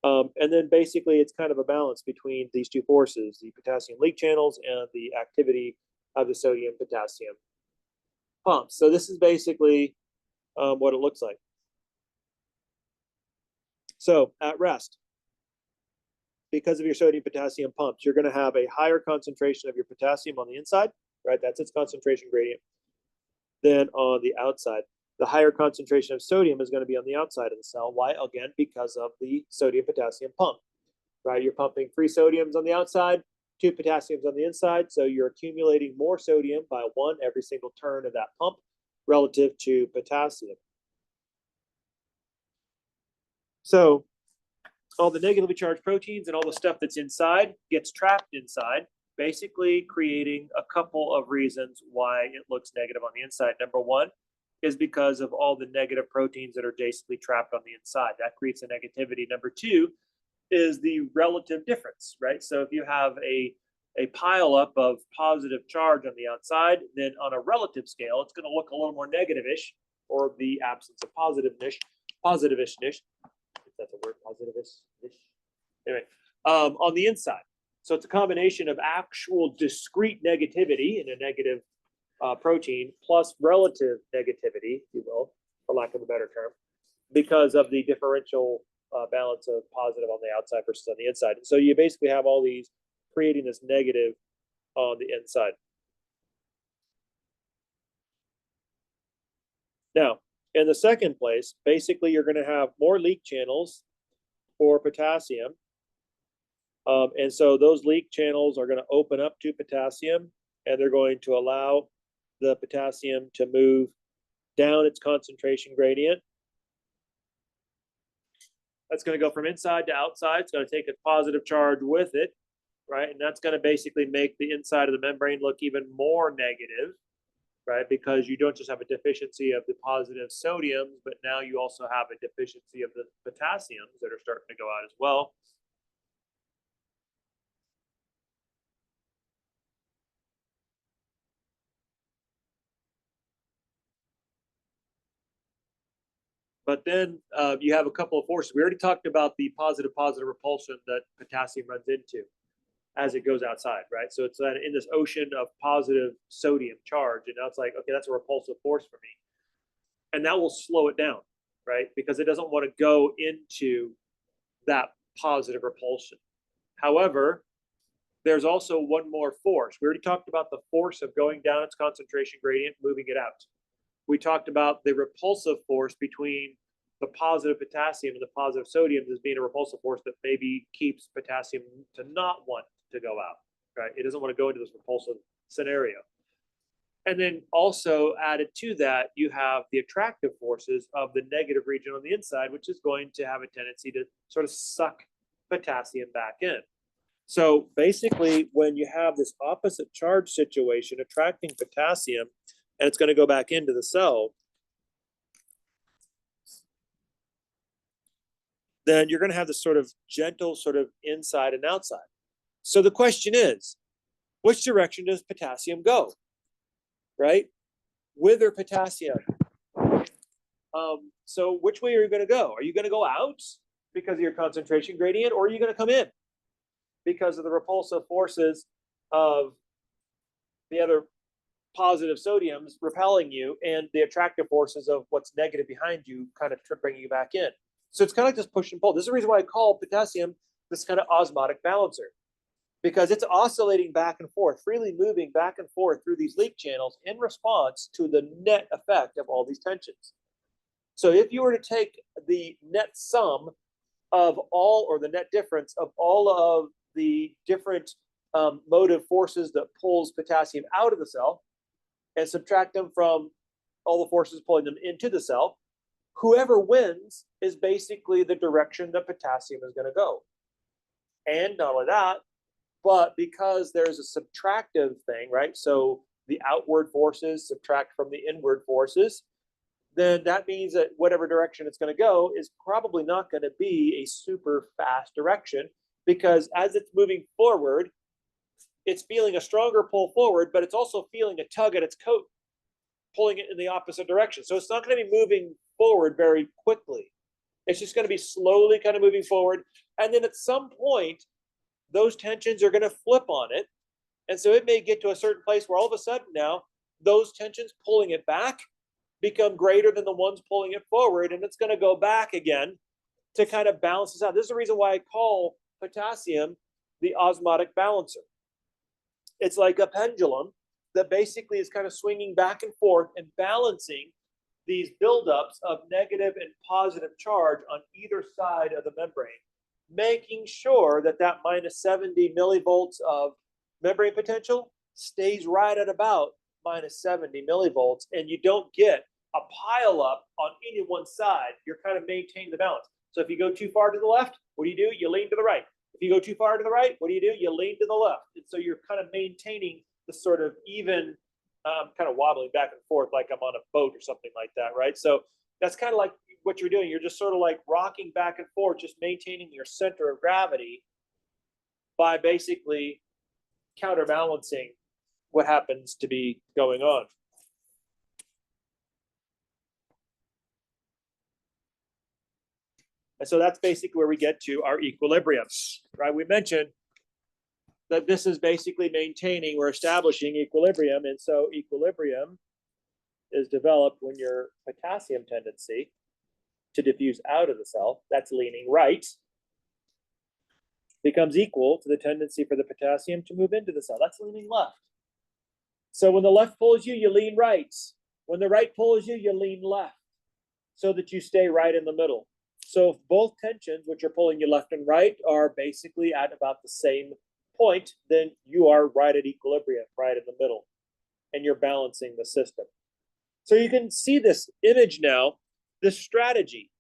And then basically it's kind of a balance between these two forces, the potassium leak channels and the activity of the sodium potassium pump. So this is basically what it looks like. So at rest, because of your sodium potassium pumps, you're going to have a higher concentration of your potassium on the inside, right? That's its concentration gradient, than on the outside. The higher concentration of sodium is going to be on the outside of the cell. Why? Again, because of the sodium potassium pump, right? You're pumping 3 sodiums on the outside, 2 potassiums on the inside. So you're accumulating more sodium by 1 every single turn of that pump relative to potassium. So all the negatively charged proteins and all the stuff that's inside gets trapped inside, basically creating a couple of reasons why it looks negative on the inside. Number one is because of all the negative proteins that are basically trapped on the inside. That creates a negativity. Number two is the relative difference, right? So if you have a pile up of positive charge on the outside, then on a relative scale, it's going to look a little more negative-ish, or the absence of positiveness, positive-ish, if that's a word, positive-ish. Anyway, on the inside. So it's a combination of actual discrete negativity in a negative protein plus relative negativity, if you will, for lack of a better term, because of the differential balance of positive on the outside versus on the inside. And so you basically have all these creating this negative on the inside. Now, in the second place, basically you're going to have more leak channels for potassium. And so those leak channels are going to open up to potassium, and they're going to allow the potassium to move down its concentration gradient. That's going to go from inside to outside. It's going to take a positive charge with it, right? And that's going to basically make the inside of the membrane look even more negative, right? Because you don't just have a deficiency of the positive sodiums, but now you also have a deficiency of the potassiums that are starting to go out as well. But then you have a couple of forces. We already talked about the positive repulsion that potassium runs into as it goes outside, right? So it's in this ocean of positive sodium charge, and now it's like, okay, that's a repulsive force for me. And that will slow it down, right? Because it doesn't want to go into that positive repulsion. However, there's also one more force. We already talked about the force of going down its concentration gradient, moving it out. We talked about the repulsive force between the positive potassium and the positive sodium as being a repulsive force that maybe keeps potassium to not want to go out, right? It doesn't want to go into this repulsive scenario. And then also added to that, you have the attractive forces of the negative region on the inside, which is going to have a tendency to sort of suck potassium back in. So basically, when you have this opposite charge situation attracting potassium, and it's going to go back into the cell, then you're going to have this sort of gentle sort of inside and outside. So the question is, which direction does potassium go, right? With or potassium? So which way are you going to go? Are you going to go out because of your concentration gradient, or are you going to come in because of the repulsive forces of the other positive sodiums repelling you and the attractive forces of what's negative behind you kind of bringing you back in? So it's kind of like this push and pull. This is the reason why I call potassium this kind of osmotic balancer. because it's oscillating back and forth, freely moving back and forth through these leak channels in response to the net effect of all these tensions. So if you were to take the net sum of all, or the net difference of all of the different motive forces that pulls potassium out of the cell and subtract them from all the forces pulling them into the cell, whoever wins is basically the direction that potassium is going to go. And not only that, but because there's a subtractive thing, right? So the outward forces subtract from the inward forces, then that means that whatever direction it's going to go is probably not going to be a super fast direction, because as it's moving forward, it's feeling a stronger pull forward, but it's also feeling a tug at its coat, pulling it in the opposite direction. So it's not going to be moving forward very quickly. It's just going to be slowly kind of moving forward. And then at some point, those tensions are going to flip on it. And so it may get to a certain place where all of a sudden now, those tensions pulling it back become greater than the ones pulling it forward, and it's going to go back again to kind of balance this out. This is the reason why I call potassium the osmotic balancer. It's like a pendulum that basically is kind of swinging back and forth and balancing these buildups of negative and positive charge on either side of the membrane, making sure that that minus 70 millivolts of membrane potential stays right at about minus 70 millivolts, and you don't get a pile up on any one side. You're kind of maintaining the balance. So if you go too far to the left, what do? You lean to the right. If you go too far to the right, what do? You lean to the left. And so you're kind of maintaining the sort of even, kind of wobbling back and forth like I'm on a boat or something like that, right? So that's kind of like what you're doing. You're just sort of like rocking back and forth, just maintaining your center of gravity by basically counterbalancing what happens to be going on. And so that's basically where we get to our equilibrium, right? We mentioned that this is basically maintaining or establishing equilibrium. And so equilibrium is developed when your potassium tendency to diffuse out of the cell, that's leaning right, becomes equal to the tendency for the potassium to move into the cell. That's leaning left. So when the left pulls you, you lean right. When the right pulls you, you lean left, so that you stay right in the middle. So if both tensions, which are pulling you left and right, are basically at about the same point, then you are right at equilibrium, right in the middle, and you're balancing the system. So you can see this image now, this strategy,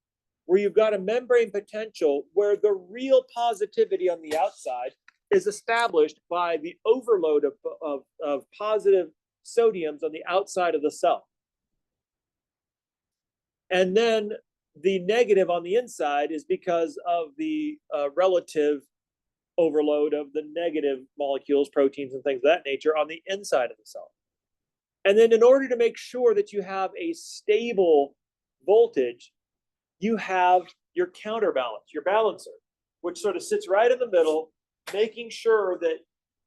where you've got a membrane potential where the real positivity on the outside is established by the overload of positive sodiums on the outside of the cell. And then the negative on the inside is because of the relative overload of the negative molecules, proteins, and things of that nature on the inside of the cell. And then in order to make sure that you have a stable voltage, you have your counterbalance, your balancer, which sort of sits right in the middle, making sure that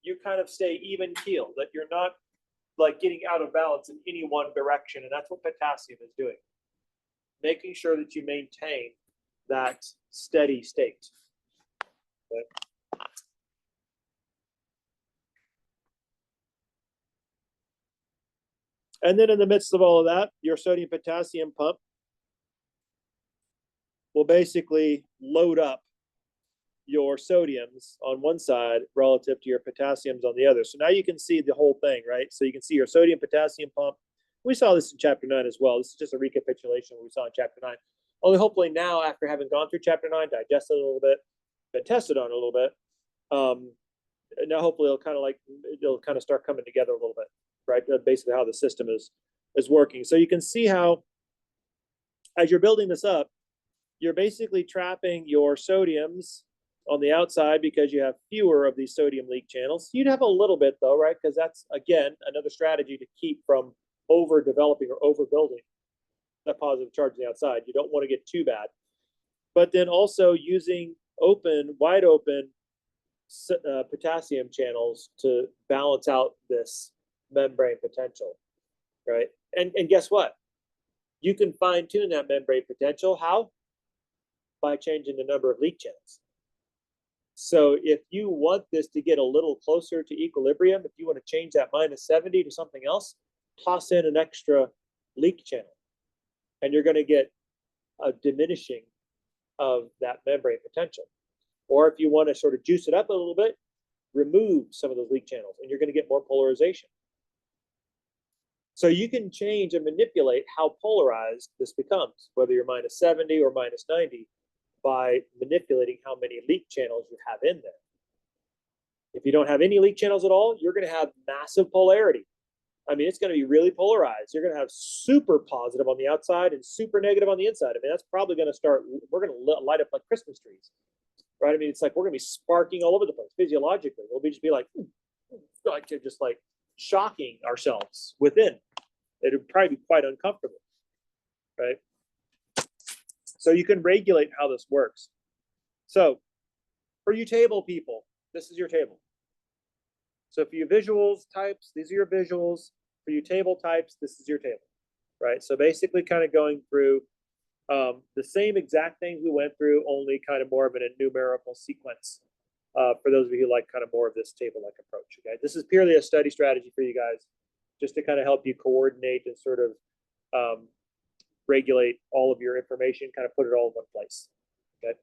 you kind of stay even keel, that you're not like getting out of balance in any one direction. And that's what potassium is doing, making sure that you maintain that steady state. Okay. And then in the midst of all of that, your sodium potassium pump will basically load up your sodiums on one side relative to your potassiums on the other. So now you can see the whole thing, right? So you can see your sodium potassium pump. We saw this in chapter 9 as well. This is just a recapitulation of what we saw in chapter 9. Only hopefully now, after having gone through chapter 9, digested it a little bit, been tested on it a little bit, now hopefully it'll kind of start coming together a little bit, right? Basically how the system is working. So you can see how, as you're building this up, you're basically trapping your sodiums on the outside because you have fewer of these sodium leak channels. You'd have a little bit though, right? Because that's, again, another strategy to keep from overdeveloping or overbuilding that positive charge on the outside. You don't want to get too bad. But then also using wide open potassium channels to balance out this membrane potential, right? And guess what? You can fine tune that membrane potential. How? By changing the number of leak channels. So if you want this to get a little closer to equilibrium, if you want to change that -70 to something else, toss in an extra leak channel, and you're going to get a diminishing of that membrane potential. Or if you want to sort of juice it up a little bit, remove some of those leak channels, and you're going to get more polarization. So you can change and manipulate how polarized this becomes, whether you're -70 or -90, by manipulating how many leak channels you have in there. If you don't have any leak channels at all, you're going to have massive polarity. I mean, it's going to be really polarized. You're going to have super positive on the outside and super negative on the inside. I mean, that's probably going to start, we're going to light up like Christmas trees, right? I mean, it's like we're going to be sparking all over the place physiologically. We'll be just be like just like shocking ourselves within. It would probably be quite uncomfortable, right? So you can regulate how this works. So for you table people, this is your table. So for you visuals types, these are your visuals. For you table types, this is your table, right? So basically kind of going through the same exact things we went through, only kind of more of a numerical sequence for those of you who like kind of more of this table-like approach, okay? This is purely a study strategy for you guys, just to kind of help you coordinate and sort of regulate all of your information, kind of put it all in one place, okay?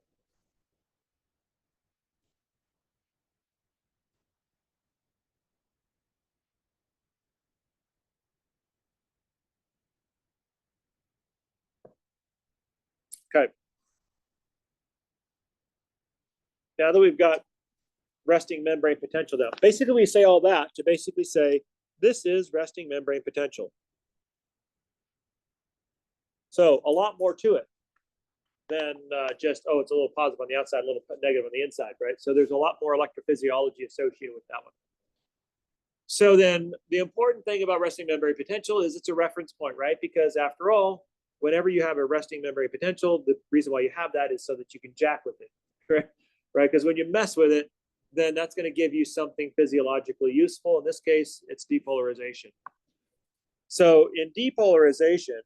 Okay. Now that we've got resting membrane potential down, basically we say all that to basically say, this is resting membrane potential. So a lot more to it than just, oh, it's a little positive on the outside, a little negative on the inside, right? So there's a lot more electrophysiology associated with that one. So then the important thing about resting membrane potential is it's a reference point, right? Because after all, whenever you have a resting membrane potential, the reason why you have that is so that you can jack with it, correct? Right? Because when you mess with it, then that's going to give you something physiologically useful. In this case, it's depolarization. So in depolarization,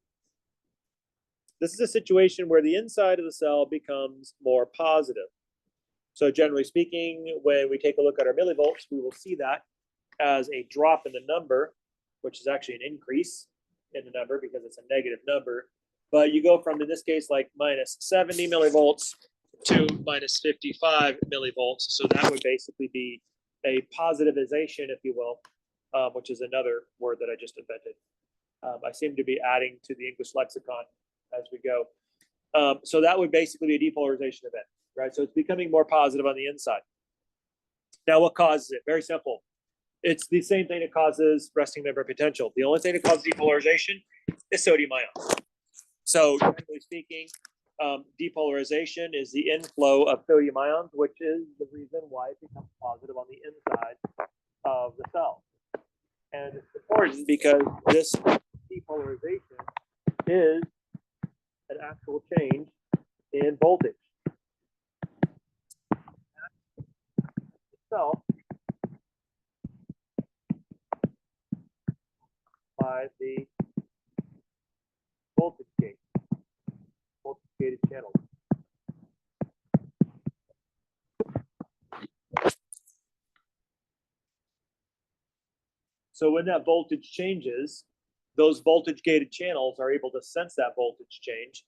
this is a situation where the inside of the cell becomes more positive. So generally speaking, when we take a look at our millivolts, we will see that as a drop in the number, which is actually an increase in the number because it's a negative number. But you go from, in this case, like -70 millivolts to -55 millivolts. So that would basically be a positivization, if you will, which is another word that I just invented. I seem to be adding to the English lexicon as we go. So that would basically be a depolarization event, right? So it's becoming more positive on the inside. Now, what causes it? Very simple. It's the same thing that causes resting membrane potential. The only thing that causes depolarization is sodium ions. So generally speaking, depolarization is the inflow of sodium ions, which is the reason why it becomes positive on the inside of the cell. And it's important because this depolarization is an actual change in voltage. Itself by the voltage gate, voltage gated channels. So when that voltage changes, those voltage gated channels are able to sense that voltage change,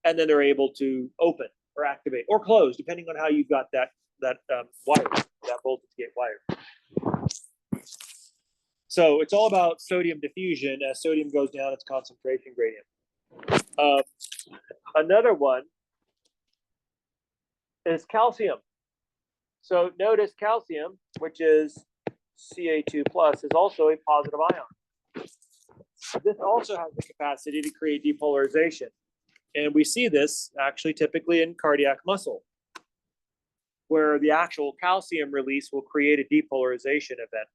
and then they're able to open or activate or close, depending on how you got that wire, that voltage gate wire. So it's all about sodium diffusion. As sodium goes down, its concentration gradient. Another one is calcium. So notice calcium, which is Ca2 plus, is also a positive ion. This also has the capacity to create depolarization. And we see this actually typically in cardiac muscle, where the actual calcium release will create a depolarization event.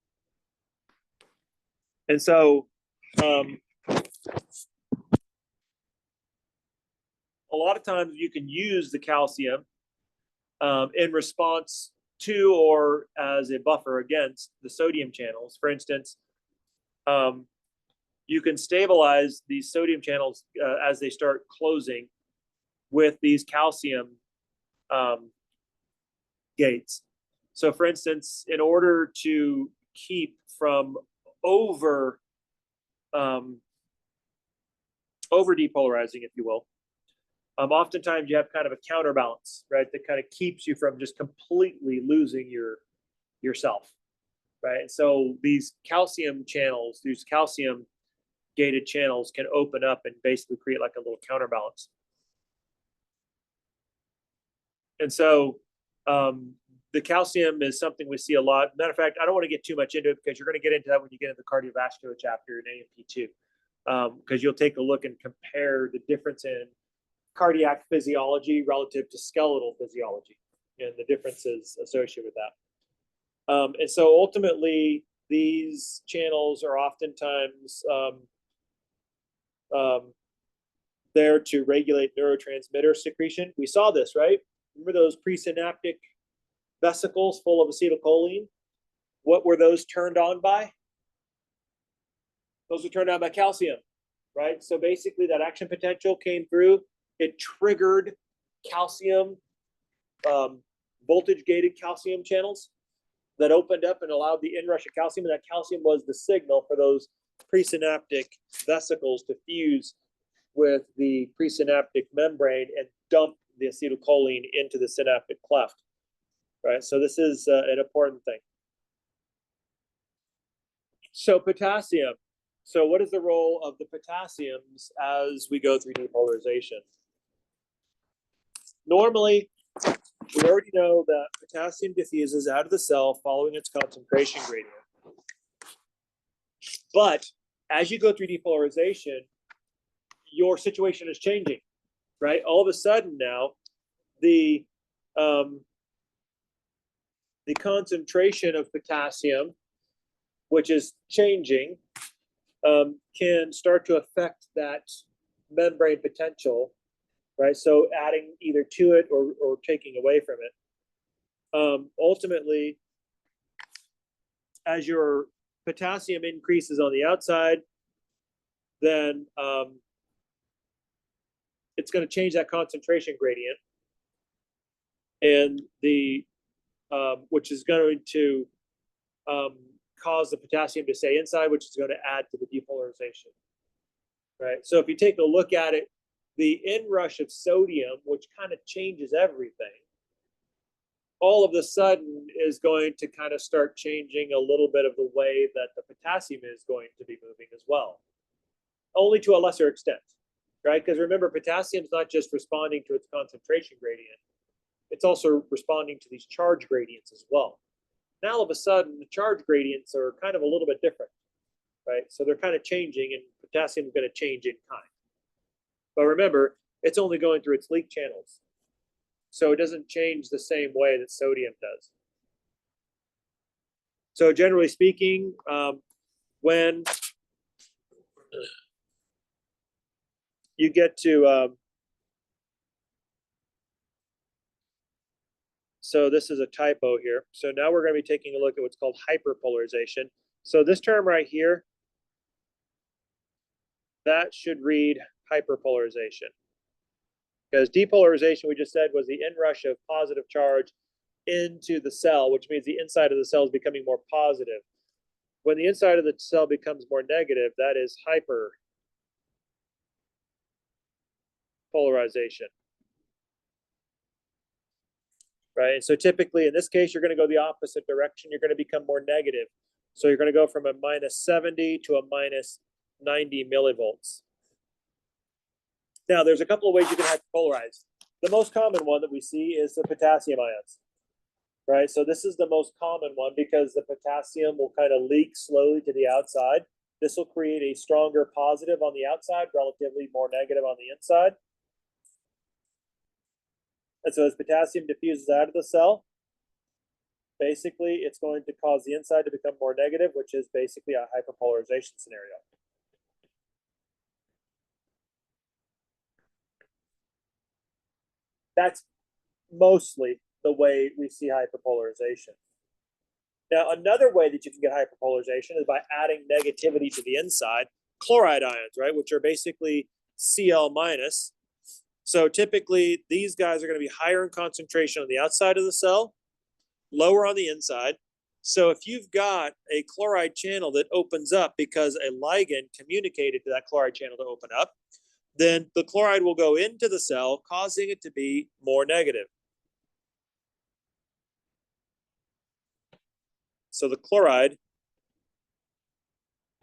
And so a lot of times you can use the calcium in response to or as a buffer against the sodium channels. For instance, you can stabilize these sodium channels as they start closing with these calcium gates. So for instance, in order to keep from over depolarizing, if you will, oftentimes you have kind of a counterbalance, right? That kind of keeps you from just completely losing yourself, right? And so these calcium channels, these calcium gated channels can open up and basically create like a little counterbalance. And so the calcium is something we see a lot. Matter of fact, I don't want to get too much into it because you're going to get into that when you get into the cardiovascular chapter in AMP2, because you'll take a look and compare the difference in cardiac physiology relative to skeletal physiology and the differences associated with that. And so ultimately, these channels are oftentimes there to regulate neurotransmitter secretion. We saw this, right? Remember those presynaptic vesicles full of acetylcholine? What were those turned on by? Those were turned on by calcium, right? So basically that action potential came through. It triggered calcium, voltage gated calcium channels that opened up and allowed the inrush of calcium. And that calcium was the signal for those presynaptic vesicles to fuse with the presynaptic membrane and dump the acetylcholine into the synaptic cleft, right? So this is an important thing. So potassium. So what is the role of the potassiums as we go through depolarization? Normally, we already know that potassium diffuses out of the cell following its concentration gradient. But as you go through depolarization, your situation is changing, right? All of a sudden now, the concentration of potassium, which is changing, can start to affect that membrane potential, right? So adding either to it or taking away from it. Ultimately, as your potassium increases on the outside, then it's going to change that concentration gradient, and the which is going to cause the potassium to stay inside, which is going to add to the depolarization, right? So if you take a look at it, the inrush of sodium, which kind of changes everything, all of a sudden is going to kind of start changing a little bit of the way that the potassium is going to be moving as well, only to a lesser extent, right? Because remember, potassium is not just responding to its concentration gradient, it's also responding to these charge gradients as well. Now, all of a sudden, the charge gradients are kind of a little bit different, right? So they're kind of changing, and potassium is going to change in kind. But remember, it's only going through its leak channels. So it doesn't change the same way that sodium does. So generally speaking, when you get to, so this is a typo here. So now we're going to be taking a look at what's called hyperpolarization. So this term right here, that should read hyperpolarization. Because depolarization, we just said, was the inrush of positive charge into the cell, which means the inside of the cell is becoming more positive. When the inside of the cell becomes more negative, that is hyperpolarization. Right? And so typically in this case, you're going to go the opposite direction. You're going to become more negative. So you're going to go from a -70 to a -90 millivolts. Now, there's a couple of ways you can hyperpolarize. The most common one that we see is the potassium ions, right? So this is the most common one because the potassium will kind of leak slowly to the outside. This will create a stronger positive on the outside, relatively more negative on the inside. And so as potassium diffuses out of the cell, basically it's going to cause the inside to become more negative, which is basically a hyperpolarization scenario. That's mostly the way we see hyperpolarization. Now, another way that you can get hyperpolarization is by adding negativity to the inside, chloride ions, right, which are basically Cl minus. So typically, these guys are going to be higher in concentration on the outside of the cell lower on the inside. So if you've got a chloride channel that opens up because a ligand communicated to that chloride channel to open up, then the chloride will go into the cell, causing it to be more negative. So the chloride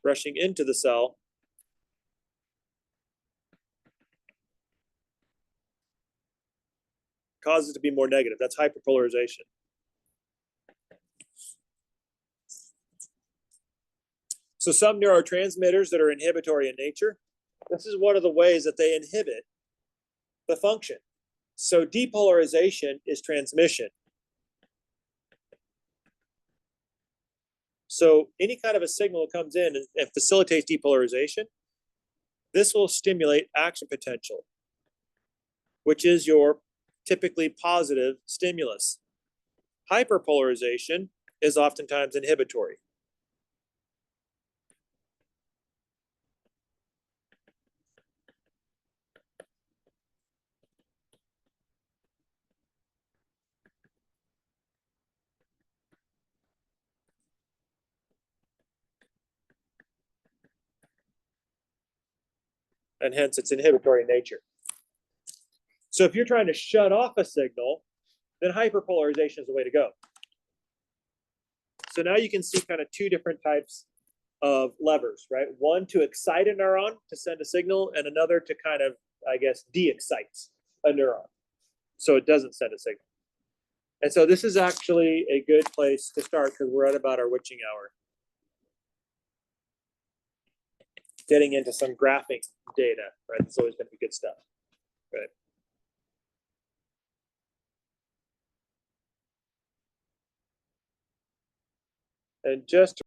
rushing into the cell causes it to be more negative. That's hyperpolarization. So some neurotransmitters that are inhibitory in nature, this is one of the ways that they inhibit the function. So depolarization is transmission. So any kind of a signal that comes in and facilitates depolarization, this will stimulate action potential, which is your typically positive stimulus. Hyperpolarization is oftentimes inhibitory. And hence it's inhibitory in nature. So if you're trying to shut off a signal, then hyperpolarization is the way to go. So now you can see kind of two different types of levers, right? One to excite a neuron to send a signal, and another to kind of, I guess, de-excite a neuron so it doesn't send a signal. And so this is actually a good place to start because we're at about our witching hour. Getting into some graphing data, right? It's always going to be good stuff, right? And just